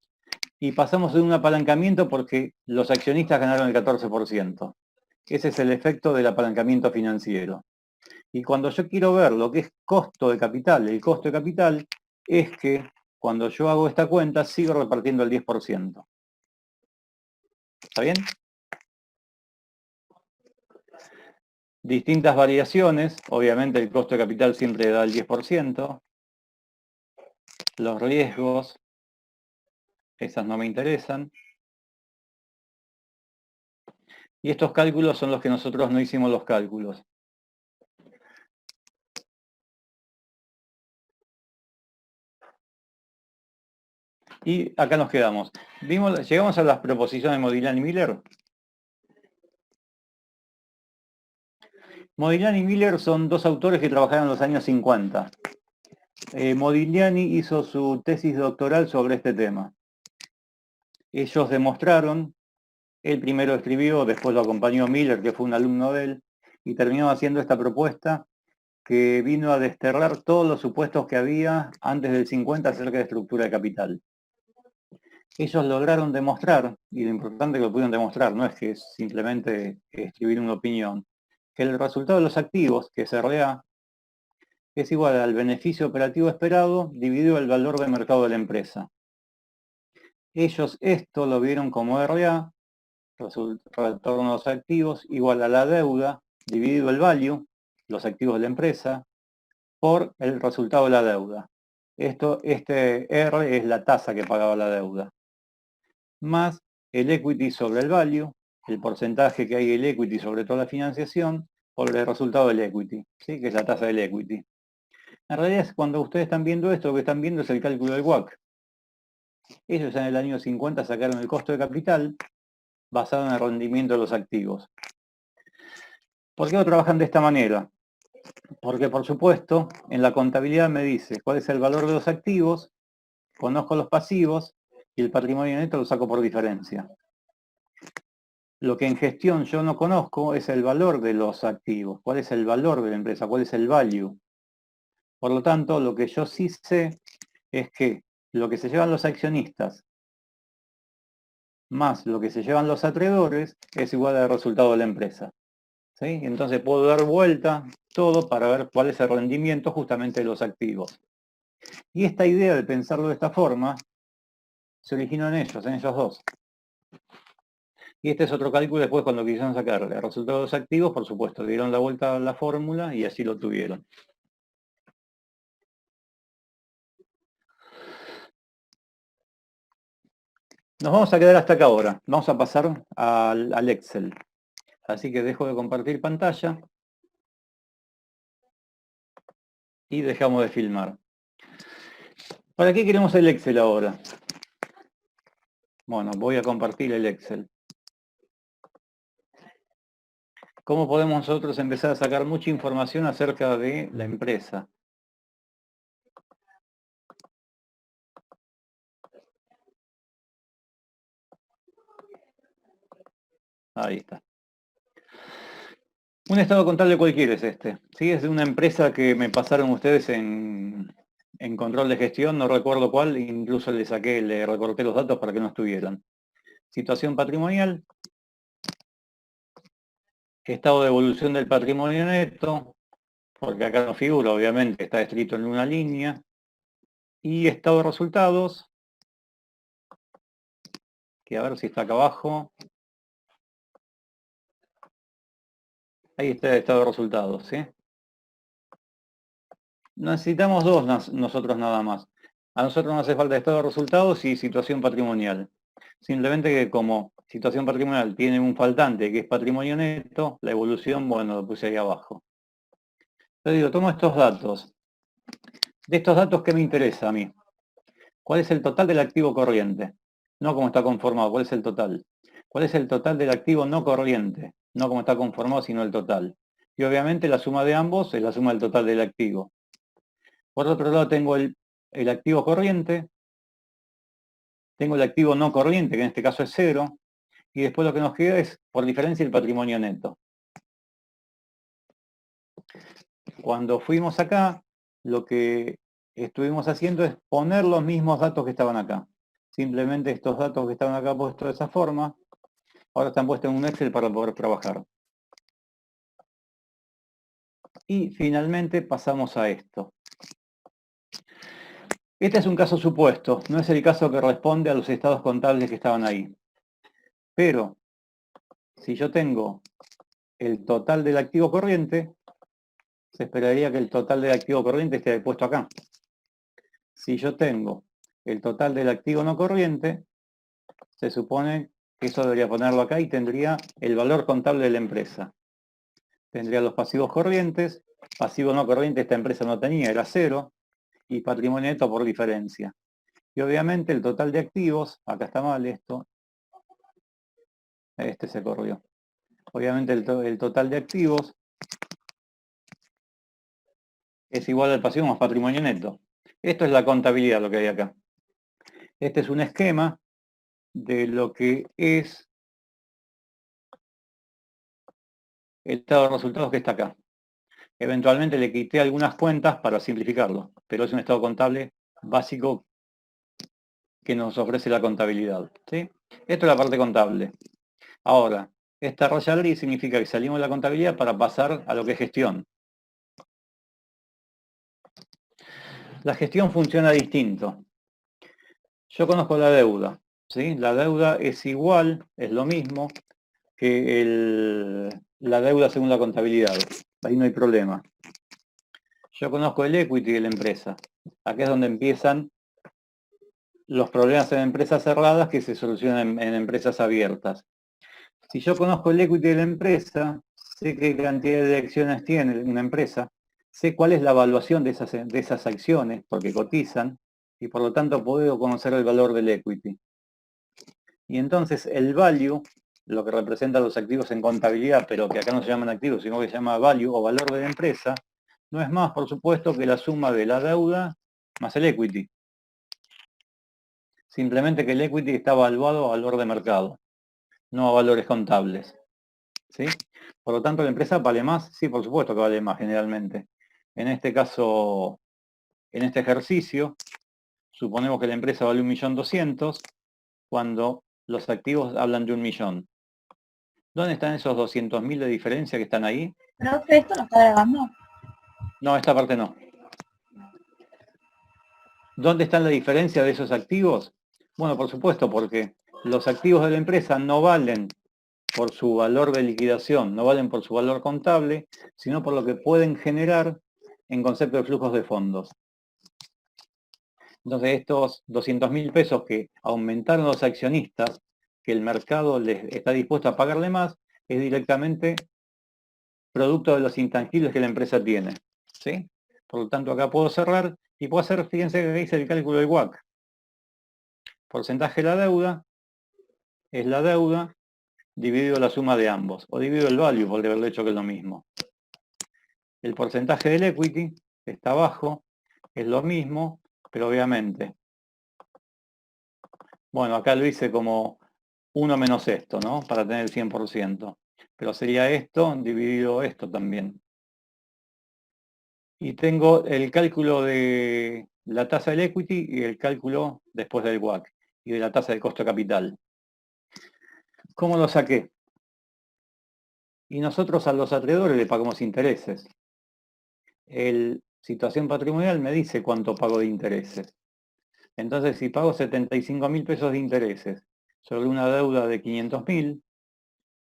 y pasamos de un apalancamiento porque los accionistas ganaron el 14%. Ese es el efecto del apalancamiento financiero. Y cuando yo quiero ver lo que es costo de capital, el costo de capital es que cuando yo hago esta cuenta sigo repartiendo el 10%. ¿Está bien? Distintas variaciones, obviamente el costo de capital siempre da el 10%. Los riesgos, esas no me interesan. Y estos cálculos son los que nosotros no hicimos los cálculos. Y acá nos quedamos. Llegamos a las proposiciones de Modigliani y Miller. Modigliani y Miller son dos autores que trabajaron en los años 50. Modigliani hizo su tesis doctoral sobre este tema. Ellos demostraron, él primero escribió, después lo acompañó Miller, que fue un alumno de él, y terminó haciendo esta propuesta que vino a desterrar todos los supuestos que había antes del 50 acerca de estructura de capital. Ellos lograron demostrar, y lo importante que lo pudieron demostrar, no es que simplemente escribir una opinión, que el resultado de los activos, que es RA, es igual al beneficio operativo esperado dividido el valor de mercado de la empresa. Ellos esto lo vieron como RA, retorno a los activos, igual a la deuda, dividido el value, los activos de la empresa, por el resultado de la deuda. Este R es la tasa que pagaba la deuda. Más el equity sobre el value, el porcentaje que hay del equity sobre toda la financiación, por el resultado del equity, ¿sí? Que es la tasa del equity. En realidad, cuando ustedes están viendo esto, lo que están viendo es el cálculo del WACC. Ellos en el año 50 sacaron el costo de capital basado en el rendimiento de los activos. ¿Por qué no trabajan de esta manera? Porque, por supuesto, en la contabilidad me dice cuál es el valor de los activos, conozco los pasivos y el patrimonio neto lo saco por diferencia. Lo que en gestión yo no conozco es el valor de los activos, cuál es el valor de la empresa, cuál es el value. Por lo tanto, lo que yo sí sé es que lo que se llevan los accionistas más lo que se llevan los acreedores es igual al resultado de la empresa. ¿Sí? Entonces puedo dar vuelta todo para ver cuál es el rendimiento justamente de los activos. Y esta idea de pensarlo de esta forma se originó en ellos dos. Y este es otro cálculo después cuando quisieron sacar el resultado de los activos, por supuesto, dieron la vuelta a la fórmula y así lo tuvieron. Nos vamos a quedar hasta acá ahora. Vamos a pasar al Excel. Así que dejo de compartir pantalla. Y dejamos de filmar. ¿Para qué queremos el Excel ahora? Bueno, voy a compartir el Excel. ¿Cómo podemos nosotros empezar a sacar mucha información acerca de la empresa? Ahí está. Un estado contable cualquiera es este. ¿Sí? Es de una empresa que me pasaron ustedes en control de gestión, no recuerdo cuál, incluso le recorté los datos para que no estuvieran. Situación patrimonial. Estado de evolución del patrimonio neto, porque acá no figura, obviamente, está escrito en una línea. Y estado de resultados, que a ver si está acá abajo. Ahí está el estado de resultados, ¿sí? Necesitamos dos nosotros nada más. A nosotros no hace falta estado de resultados y situación patrimonial. Simplemente que como situación patrimonial tiene un faltante que es patrimonio neto, la evolución, bueno, lo puse ahí abajo. Yo digo, tomo estos datos. De estos datos, ¿qué me interesa a mí? ¿Cuál es el total del activo corriente? No cómo está conformado, ¿cuál es el total? ¿Cuál es el total del activo no corriente? No cómo está conformado, sino el total. Y obviamente la suma de ambos es la suma del total del activo. Por otro lado tengo el activo corriente, tengo el activo no corriente, que en este caso es 0, y después lo que nos queda es, por diferencia, el patrimonio neto. Cuando fuimos acá, lo que estuvimos haciendo es poner los mismos datos que estaban acá. Simplemente estos datos que estaban acá puestos de esa forma, ahora están puestos en un Excel para poder trabajar. Y finalmente pasamos a esto. Este es un caso supuesto, no es el caso que responde a los estados contables que estaban ahí. Pero, si yo tengo el total del activo corriente, se esperaría que el total del activo corriente esté puesto acá. Si yo tengo el total del activo no corriente, se supone que eso debería ponerlo acá y tendría el valor contable de la empresa. Tendría los pasivos corrientes, pasivo no corriente esta empresa no tenía, era 0, y patrimonio neto por diferencia. Y obviamente el total de activos, acá está mal esto, este se corrió. Obviamente el total de activos es igual al pasivo más patrimonio neto. Esto es la contabilidad, lo que hay acá. Este es un esquema de lo que es el estado de resultados que está acá. Eventualmente le quité algunas cuentas para simplificarlo, pero es un estado contable básico que nos ofrece la contabilidad. ¿Sí? Esto es la parte contable. Ahora, esta raya gris significa que salimos de la contabilidad para pasar a lo que es gestión. La gestión funciona distinto. Yo conozco la deuda. ¿Sí? La deuda es igual, es lo mismo que la deuda según la contabilidad. Ahí no hay problema. Yo conozco el equity de la empresa. Aquí es donde empiezan los problemas en empresas cerradas que se solucionan en empresas abiertas. Si yo conozco el equity de la empresa, sé qué cantidad de acciones tiene una empresa, sé cuál es la evaluación de esas acciones, porque cotizan, y por lo tanto puedo conocer el valor del equity. Y entonces el value lo que representa los activos en contabilidad, pero que acá no se llaman activos, sino que se llama value o valor de la empresa, no es más, por supuesto, que la suma de la deuda más el equity. Simplemente que el equity está evaluado a valor de mercado, no a valores contables. ¿Sí? Por lo tanto, ¿la empresa vale más? Sí, por supuesto que vale más generalmente. En este caso, en este ejercicio, suponemos que la empresa vale 1.200.000 cuando los activos hablan de 1.000.000. ¿Dónde están esos 200.000 de diferencia que están ahí? Profe, ¿esto no está grabando? No, esta parte no. ¿Dónde está la diferencia de esos activos? Bueno, por supuesto, porque los activos de la empresa no valen por su valor de liquidación, no valen por su valor contable, sino por lo que pueden generar en concepto de flujos de fondos. Entonces, estos 200.000 pesos que aumentaron los accionistas, que el mercado les está dispuesto a pagarle más, es directamente producto de los intangibles que la empresa tiene. ¿Sí? Por lo tanto, acá puedo cerrar y puedo hacer, fíjense que hice el cálculo del WACC. Porcentaje de la deuda es la deuda dividido la suma de ambos, o dividido el value, por haberlo hecho que es lo mismo. El porcentaje del equity está abajo, es lo mismo, pero obviamente, bueno, acá lo hice como 1 menos esto, ¿no? Para tener el 100%. Pero sería esto dividido esto también. Y tengo el cálculo de la tasa del equity y el cálculo después del WACC y de la tasa de costo de capital. ¿Cómo lo saqué? Y nosotros a los acreedores le pagamos intereses. El situación patrimonial me dice cuánto pago de intereses. Entonces, si pago 75.000 pesos de intereses sobre una deuda de 500.000,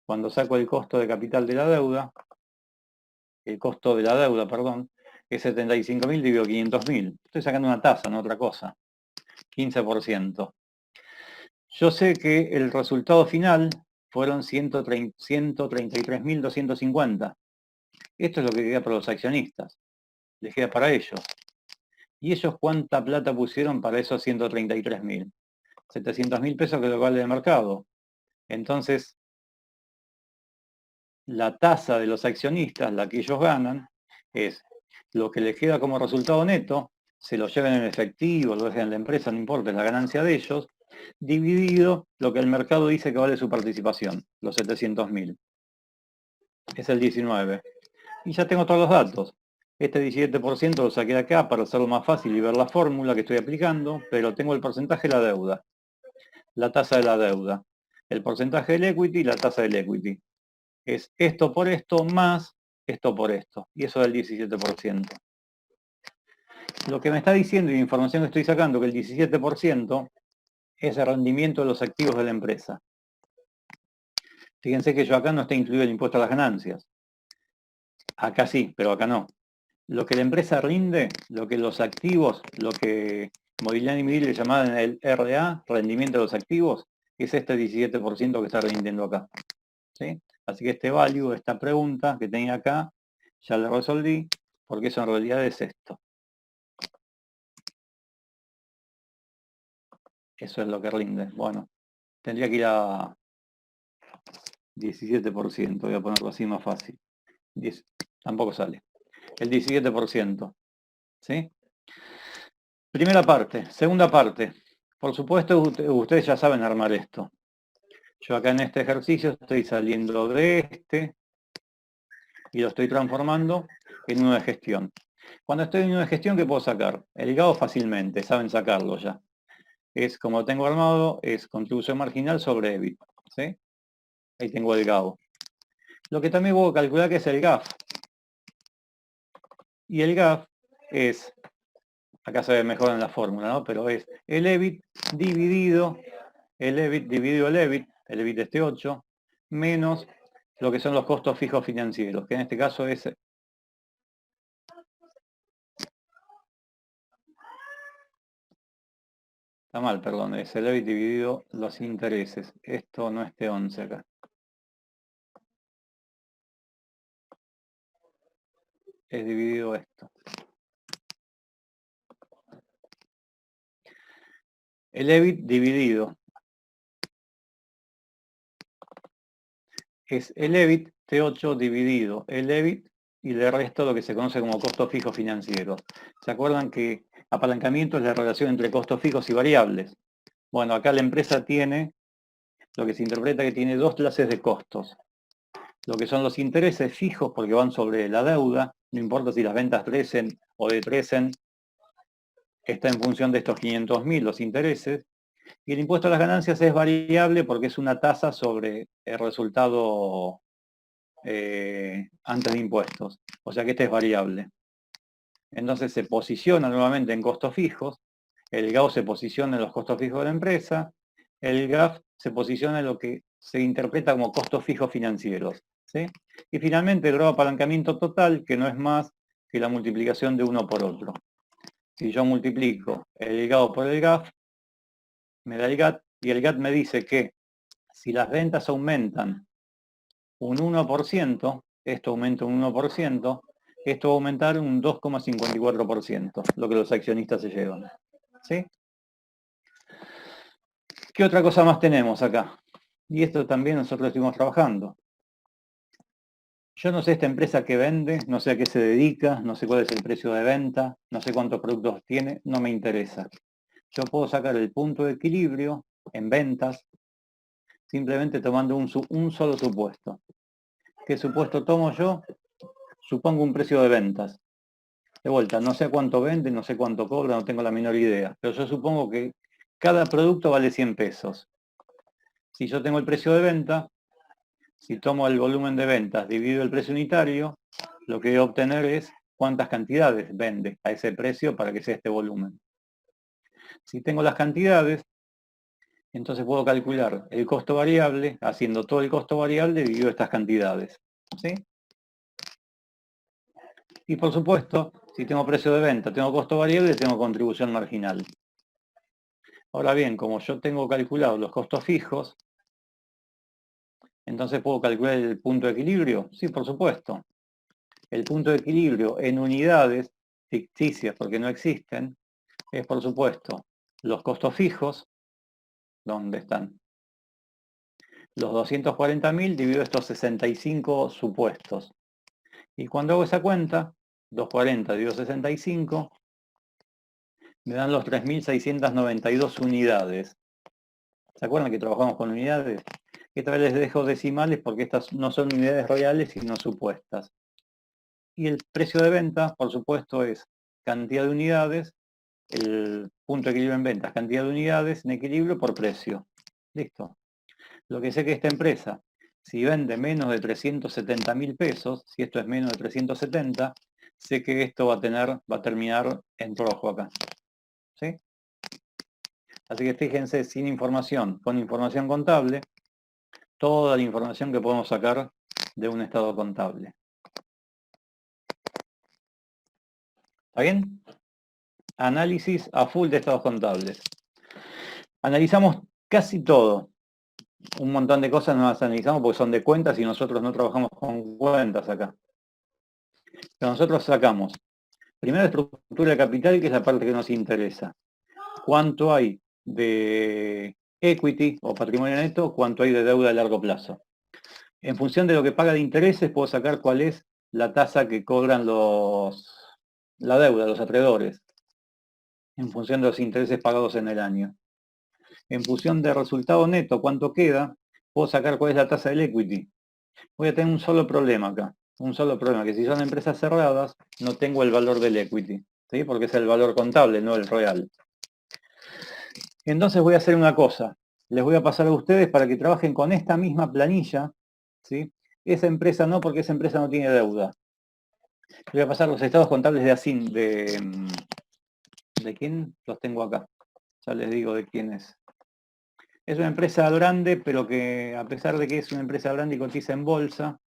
cuando saco el costo de capital de la deuda, el costo de la deuda, perdón, es 75.000 dividido 500.000. Estoy sacando una tasa, no otra cosa. 15%. Yo sé que el resultado final fueron 133.250. Esto es lo que queda para los accionistas. Les queda para ellos. ¿Y ellos cuánta plata pusieron para esos 133.000? 700.000 pesos que es lo que vale el mercado. Entonces, la tasa de los accionistas, la que ellos ganan, es lo que les queda como resultado neto, se lo lleven en efectivo, lo dejen en la empresa, no importa, es la ganancia de ellos, dividido lo que el mercado dice que vale su participación, los 700.000. Es el 19. Y ya tengo todos los datos. Este 17% lo saqué de acá para hacerlo más fácil y ver la fórmula que estoy aplicando, pero tengo el porcentaje de la deuda, la tasa de la deuda, el porcentaje del equity y la tasa del equity. Es esto por esto más esto por esto, y eso da el 17%. Lo que me está diciendo y la información que estoy sacando, que el 17% es el rendimiento de los activos de la empresa. Fíjense que yo acá no está incluido el impuesto a las ganancias. Acá sí, pero acá no. Lo que la empresa rinde, lo que los activos, lo que Modigliani y Midil le llamaban el RA, rendimiento de los activos, es este 17% que está rindiendo acá. ¿Sí? Así que este value, esta pregunta que tenía acá, ya la resolví, porque eso en realidad es esto. Eso es lo que rinde. Bueno, tendría que ir a 17%, voy a ponerlo así más fácil. Tampoco sale. El 17%. ¿Sí? Primera parte. Segunda parte. Por supuesto, ustedes ya saben armar esto. Yo acá en este ejercicio estoy saliendo de este y lo estoy transformando en uno de gestión. Cuando estoy en uno de gestión, ¿qué puedo sacar? El GAO fácilmente, saben sacarlo ya. Es como tengo armado, es contribución marginal sobre EBIT. ¿Sí? Ahí tengo el GAO. Lo que también puedo calcular que es el GAF. Y el GAF es, acá se ve mejor en la fórmula, ¿no? Pero es el EBIT dividido el EBIT de este 8, menos lo que son los costos fijos financieros, que en este caso es... Está mal, perdón, es el EBIT dividido los intereses. Esto no es este 11 acá. Es dividido esto. El EBIT dividido es el EBIT T8 dividido el EBIT y le resto lo que se conoce como costos fijos financieros. ¿Se acuerdan que apalancamiento es la relación entre costos fijos y variables? Bueno, acá la empresa tiene, lo que se interpreta que tiene dos clases de costos. Lo que son los intereses fijos porque van sobre la deuda, no importa si las ventas crecen o decrecen, está en función de estos 500.000 los intereses. Y el impuesto a las ganancias es variable porque es una tasa sobre el resultado antes de impuestos. O sea que este es variable. Entonces se posiciona nuevamente en costos fijos. El GAO se posiciona en los costos fijos de la empresa. El GAF se posiciona en lo que se interpreta como costos fijos financieros. ¿Sí? Y finalmente el grado de apalancamiento total, que no es más que la multiplicación de uno por otro. Si yo multiplico el GAO por el GAF, me da el GAT, y el GAT me dice que si las ventas aumentan un 1%, esto aumenta un 1%, esto va a aumentar un 2,54%, lo que los accionistas se llevan. ¿Sí? ¿Qué otra cosa más tenemos acá? Y esto también nosotros estuvimos trabajando. Yo no sé esta empresa que vende, no sé a qué se dedica, no sé cuál es el precio de venta, no sé cuántos productos tiene, no me interesa. Yo puedo sacar el punto de equilibrio en ventas simplemente tomando un solo supuesto. ¿Qué supuesto tomo yo? Supongo un precio de ventas. De vuelta, no sé cuánto vende, no sé cuánto cobra, no tengo la menor idea. Pero yo supongo que cada producto vale 100 pesos. Si yo tengo el precio de venta, si tomo el volumen de ventas, divido el precio unitario, lo que voy a obtener es cuántas cantidades vende a ese precio para que sea este volumen. Si tengo las cantidades, entonces puedo calcular el costo variable, haciendo todo el costo variable dividido estas cantidades. ¿Sí? Y por supuesto, si tengo precio de venta, tengo costo variable, tengo contribución marginal. Ahora bien, como yo tengo calculado los costos fijos, entonces puedo calcular el punto de equilibrio. Sí, por supuesto. El punto de equilibrio en unidades ficticias, porque no existen, es por supuesto los costos fijos, ¿dónde están? Los 240.000 dividido estos 65 supuestos. Y cuando hago esa cuenta, 240 dividido 65, me dan los 3.692 unidades. ¿Se acuerdan que trabajamos con unidades? Esta vez les dejo decimales porque estas no son unidades reales, sino supuestas. Y el precio de venta, por supuesto, es cantidad de unidades, el punto de equilibrio en ventas, cantidad de unidades en equilibrio por precio. Listo. Lo que sé que esta empresa, si vende menos de 370.000 pesos, si esto es menos de 370, sé que esto va a terminar en rojo acá. ¿Sí? Así que fíjense, sin información, con información contable, toda la información que podemos sacar de un estado contable. ¿Está bien? Análisis a full de estados contables. Analizamos casi todo. Un montón de cosas no las analizamos porque son de cuentas y nosotros no trabajamos con cuentas acá. Pero nosotros sacamos, primero estructura de capital, que es la parte que nos interesa. ¿Cuánto hay de equity o patrimonio neto? ¿Cuánto hay de deuda a largo plazo? En función de lo que paga de intereses, puedo sacar cuál es la tasa que cobran la deuda, los acreedores, en función de los intereses pagados en el año. En función de resultado neto, cuánto queda, puedo sacar cuál es la tasa del equity. Voy a tener un solo problema acá, un solo problema, que si son empresas cerradas, no tengo el valor del equity, ¿sí? Porque es el valor contable, no el real. Entonces voy a hacer una cosa, les voy a pasar a ustedes para que trabajen con esta misma planilla, ¿sí? Esa empresa no, porque esa empresa no tiene deuda. Voy a pasar los estados contables de ASIN, ¿de quién? Los tengo acá. Ya les digo de quién es. Es una empresa grande, pero que a pesar de que es una empresa grande y cotiza en bolsa,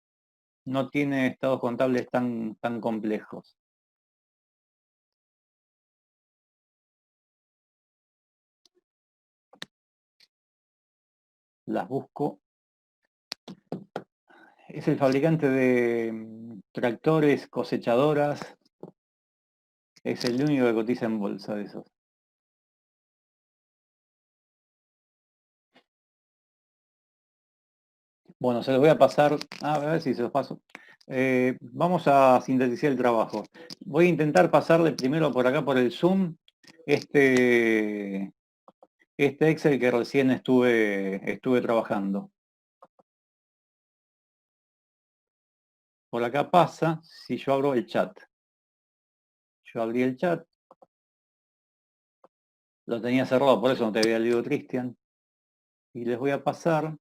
no tiene estados contables tan complejos. Las busco. Es el fabricante de tractores, cosechadoras. Es el único que cotiza en bolsa de esos. Bueno, se los voy a pasar, a ver si se los paso. Vamos a sintetizar el trabajo. Voy a intentar pasarle primero por acá por el Zoom este Excel que recién estuve trabajando. Por acá pasa si yo abro el chat. Yo abrí el chat. Lo tenía cerrado, por eso no te había leído, Cristian. Y les voy a pasar.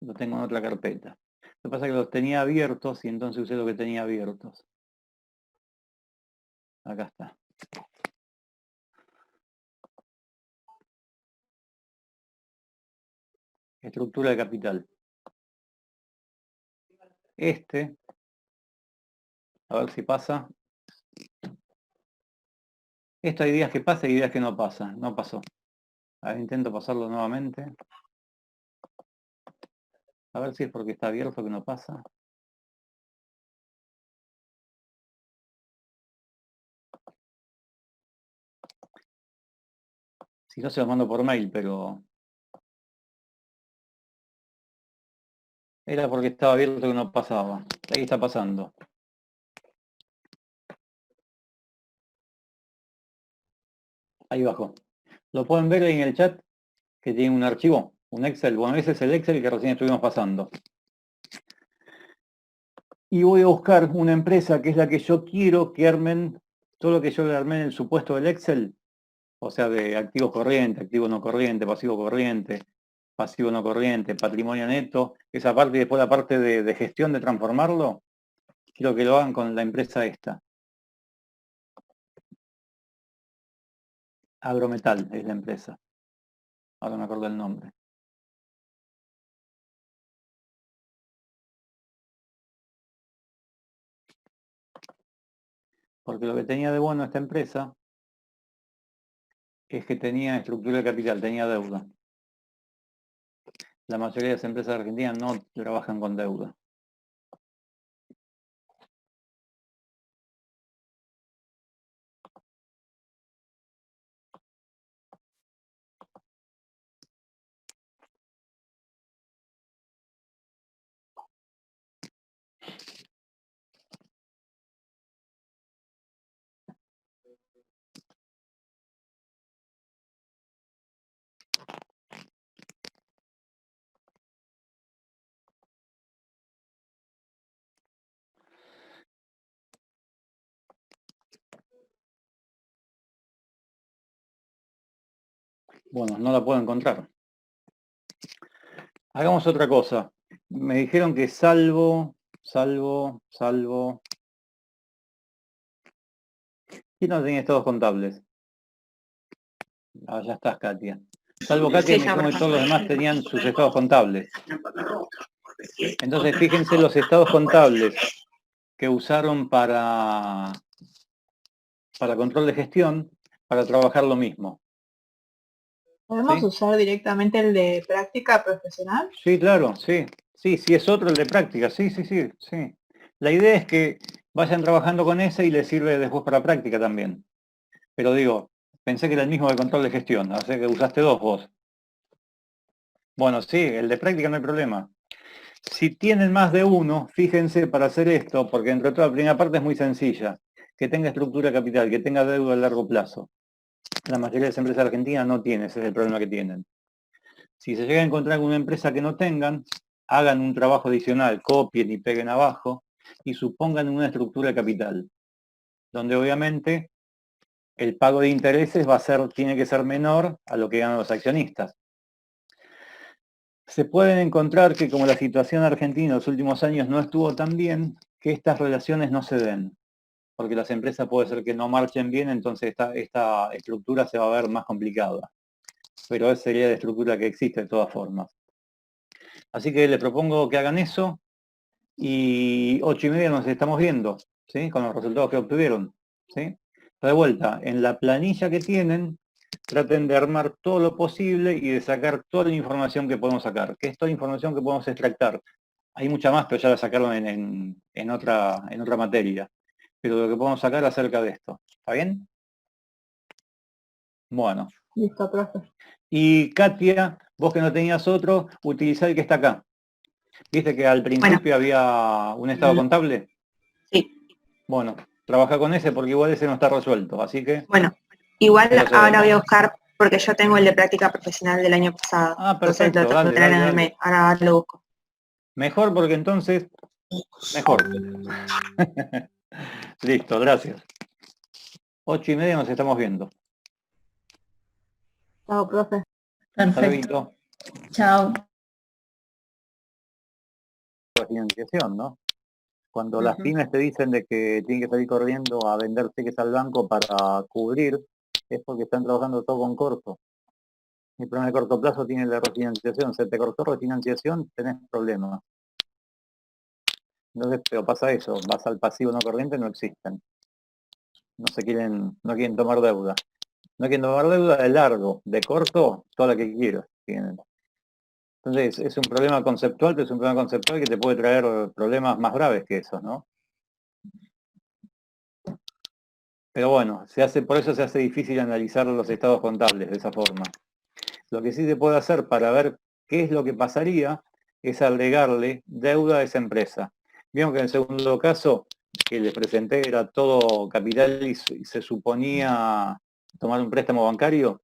Lo tengo en otra carpeta. Lo que pasa es que los tenía abiertos y entonces usé lo que tenía abiertos. Acá está. Estructura de capital. A ver si pasa. Esto hay días que pasa y días que no pasa. No pasó. A ver, intento pasarlo nuevamente. A ver si es porque está abierto que no pasa. Si no, se los mando por mail, pero... Era porque estaba abierto que no pasaba. Ahí está pasando. Ahí abajo. Lo pueden ver ahí en el chat que tiene un archivo, un Excel. Bueno, ese es el Excel que recién estuvimos pasando. Y voy a buscar una empresa que es la que yo quiero que armen, todo lo que yo le armé en el supuesto del Excel, o sea, de activos corrientes, activo no corriente, pasivo no corriente, patrimonio neto, esa parte y después la parte de gestión de transformarlo, quiero que lo hagan con la empresa esta. Agrometal es la empresa. Ahora me acuerdo el nombre. Porque lo que tenía de bueno esta empresa es que tenía estructura de capital, tenía deuda. La mayoría de las empresas argentinas no trabajan con deuda. Bueno, no la puedo encontrar. Hagamos otra cosa. Me dijeron que salvo. ¿Quién no tenía estados contables? Ah, ya estás, Katia. Salvo Katia, Sí, me ya, dijeron que todos los perfecto. demás tenían sus estados contables. Entonces, fíjense los estados contables que usaron para control de gestión, para trabajar lo mismo. ¿Podemos ¿Sí? usar directamente el de práctica profesional? Sí, claro, sí. Sí, es otro el de práctica, sí. La idea es que vayan trabajando con ese y les sirve después para práctica también. Pero digo, pensé que era el mismo de control de gestión, así que usaste dos vos. Bueno, sí, el de práctica no hay problema. Si tienen más de uno, fíjense para hacer esto, porque entre todo la primera parte es muy sencilla. Que tenga estructura capital, que tenga deuda a largo plazo. La mayoría de las empresas argentinas no tienen, ese es el problema que tienen. Si se llega a encontrar con una empresa que no tengan, hagan un trabajo adicional, copien y peguen abajo y supongan una estructura de capital, donde obviamente el pago de intereses tiene que ser menor a lo que ganan los accionistas. Se pueden encontrar que como la situación argentina en los últimos años no estuvo tan bien, que estas relaciones no se den, porque las empresas puede ser que no marchen bien, entonces esta estructura se va a ver más complicada. Pero esa sería la estructura que existe de todas formas. Así que les propongo que hagan eso y 8:30 nos estamos viendo, ¿sí? Con los resultados que obtuvieron, ¿sí? De vuelta, en la planilla que tienen, traten de armar todo lo posible y de sacar toda la información que podemos sacar, que es toda la información que podemos extractar. Hay mucha más, pero ya la sacaron en otra materia. pero lo que podemos sacar acerca de esto. ¿Está bien? Bueno. Listo, profe. Y Katia, vos que no tenías otro, utilizá el que está acá. ¿Viste que al principio había un estado contable? Sí. Bueno, trabaja con ese porque igual ese no está resuelto, así que... Bueno, igual Pero se ahora ve. voy a buscar, porque yo tengo el de práctica profesional del año pasado. Ah, Entonces perfecto, lo tengo que dale, tener dale, en el dale. mail. Ahora lo busco. Mejor porque entonces... Mejor. Listo, gracias. 8:30 nos estamos viendo. Chao, profe. Perfecto. Saludito. Chao. Financiación, ¿no? Cuando las pymes te dicen de que tienen que salir corriendo a vender cheques al banco para cubrir, es porque están trabajando todo con corto. El problema de corto plazo tiene la refinanciación. Se te cortó refinanciación, tenés problemas. Entonces, pero pasa eso, vas al pasivo no corriente, no existen. No quieren tomar deuda. No quieren tomar deuda de largo, de corto, toda la que quieras tienen. Entonces, es un problema conceptual, pero es un problema conceptual que te puede traer problemas más graves que esos, ¿no? Pero bueno, por eso se hace difícil analizar los estados contables de esa forma. Lo que sí se puede hacer para ver qué es lo que pasaría es agregarle deuda a esa empresa. Vieron que en el segundo caso que les presenté era todo capital y se suponía tomar un préstamo bancario.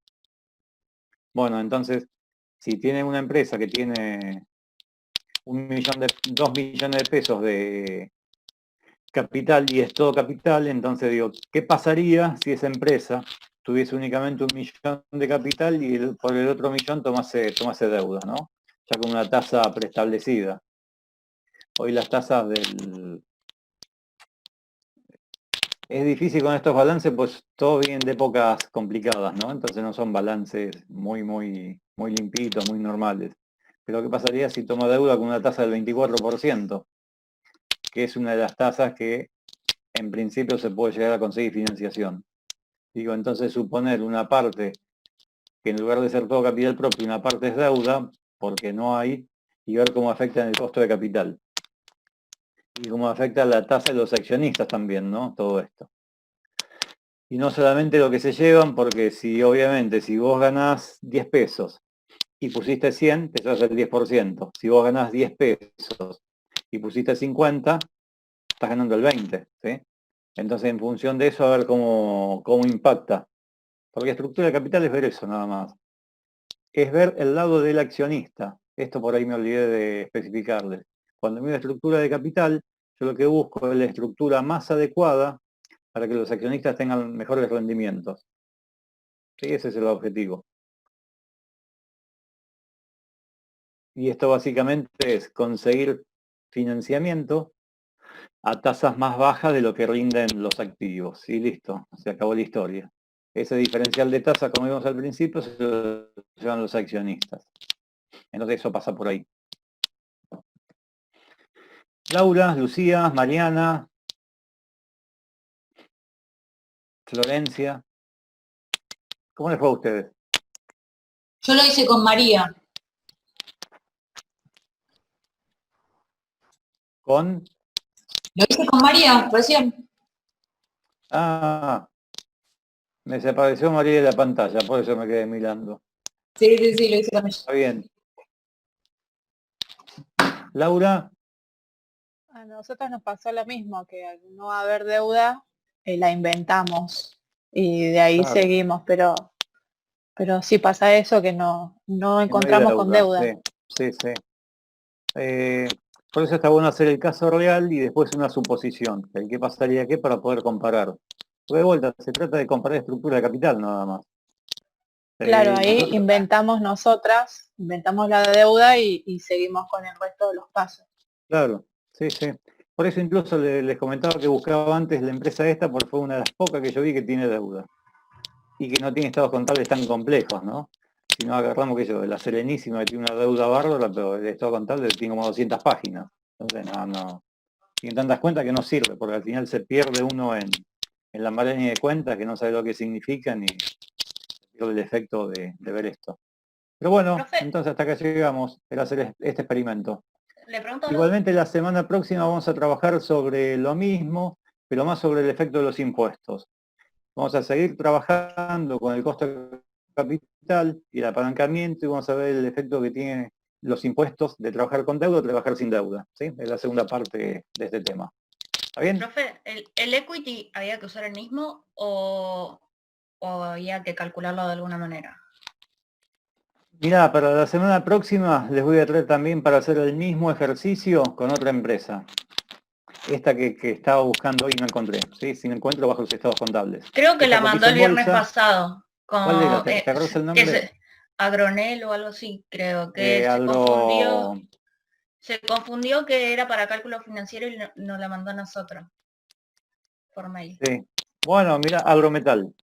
Bueno, entonces, si tiene una empresa que tiene 2 millones de pesos de capital y es todo capital, entonces digo, ¿qué pasaría si esa empresa tuviese únicamente 1 millón de capital y por el otro millón tomase deuda, ¿no? Ya con una tasa preestablecida. Hoy las tasas Es difícil con estos balances, pues todos vienen de épocas complicadas, ¿no? Entonces no son balances muy limpitos, muy normales. Pero ¿qué pasaría si toma deuda con una tasa del 24%? Que es una de las tasas que en principio se puede llegar a conseguir financiación. Digo, entonces suponer una parte que en lugar de ser todo capital propio, una parte es deuda, porque no hay, y ver cómo afecta en el costo de capital. Y cómo afecta la tasa de los accionistas también, ¿no? Todo esto. Y no solamente lo que se llevan, porque obviamente si vos ganás 10 pesos y pusiste 100, te llevas el 10%. Si vos ganás 10 pesos y pusiste 50, estás ganando el 20, ¿sí? Entonces, en función de eso, a ver cómo impacta. Porque estructura de capital es ver eso nada más. Es ver el lado del accionista. Esto por ahí me olvidé de especificarles. Cuando miro estructura de capital, yo lo que busco es la estructura más adecuada para que los accionistas tengan mejores rendimientos. Sí, ese es el objetivo. Y esto básicamente es conseguir financiamiento a tasas más bajas de lo que rinden los activos. Y listo, se acabó la historia. Ese diferencial de tasa, como vimos al principio, se lo llevan los accionistas. Entonces eso pasa por ahí. Laura, Lucía, Mariana, Florencia. ¿Cómo les fue a ustedes? Yo lo hice con María. ¿Con? Lo hice con María recién. Ah, me desapareció María de la pantalla, por eso me quedé mirando. Sí, lo hice con ella. Está bien. Laura. A nosotros nos pasó lo mismo, que al no haber deuda, la inventamos y de ahí Claro. seguimos, pero sí pasa eso, que no encontramos con deuda. Sí. Por eso está bueno hacer el caso real y después una suposición. El qué pasaría qué para poder comparar. Porque de vuelta, se trata de comparar estructura de capital nada más. Claro, ahí inventamos la deuda y seguimos con el resto de los pasos. Claro, sí. Por eso incluso les comentaba que buscaba antes la empresa esta porque fue una de las pocas que yo vi que tiene deuda. Y que no tiene estados contables tan complejos, ¿no? Si no agarramos que la Serenísima que tiene una deuda bárbara, pero el estado contable tiene como 200 páginas. Entonces no. Tiene tantas cuentas que no sirve, porque al final se pierde uno en la maraña de cuentas que no sabe lo que significan y pierde el efecto de ver esto. Pero bueno, Profe. entonces hasta acá llegamos, era hacer este experimento. Le pregunto Igualmente la semana próxima vamos a trabajar sobre lo mismo, pero más sobre el efecto de los impuestos. Vamos a seguir trabajando con el costo de capital y el apalancamiento y vamos a ver el efecto que tienen los impuestos de trabajar con deuda o trabajar sin deuda. ¿Sí? Es la segunda parte de este tema. ¿Está bien? Profe, ¿el equity había que usar el mismo o había que calcularlo de alguna manera? Mirá, para la semana próxima les voy a traer también para hacer el mismo ejercicio con otra empresa. Esta que estaba buscando hoy y no encontré. ¿Sí? Si no encuentro bajo los estados contables. Creo que Esta la mandó cotiza el en viernes bolsa. pasado. ¿Cuál era? ¿Te acuerdas el nombre? Agronel o algo así, creo que se confundió que era para cálculo financiero y nos la mandó a nosotros por mail. Sí. Bueno, mira, Agrometal.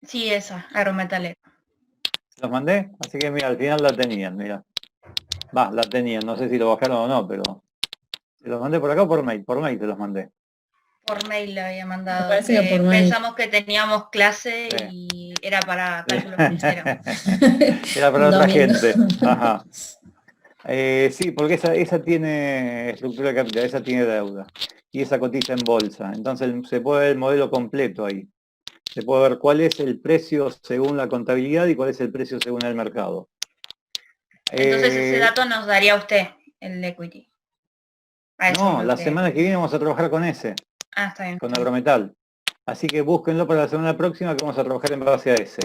Sí, esa, Agrometal. Los mandé, así que mira, al final la tenían, mira. La tenían, no sé si lo bajaron o no, pero te los mandé por acá o por mail te los mandé. Por mail le había mandado. Me parece que por mail. Pensamos que teníamos clase Sí. y era para cálculo financiero. Era para otra Domingo. gente. Ajá. Sí, porque esa tiene estructura de capital, esa tiene deuda. Y esa cotiza en bolsa. Entonces se puede ver el modelo completo ahí. Se puede ver cuál es el precio según la contabilidad y cuál es el precio según el mercado. Entonces ese dato nos daría usted, el equity. No, la semana que viene vamos a trabajar con ese, Ah, está bien. con Agrometal. Así que búsquenlo para la semana próxima que vamos a trabajar en base a ese.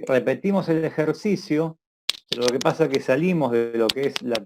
Repetimos el ejercicio, pero lo que pasa es que salimos de lo que es la teoría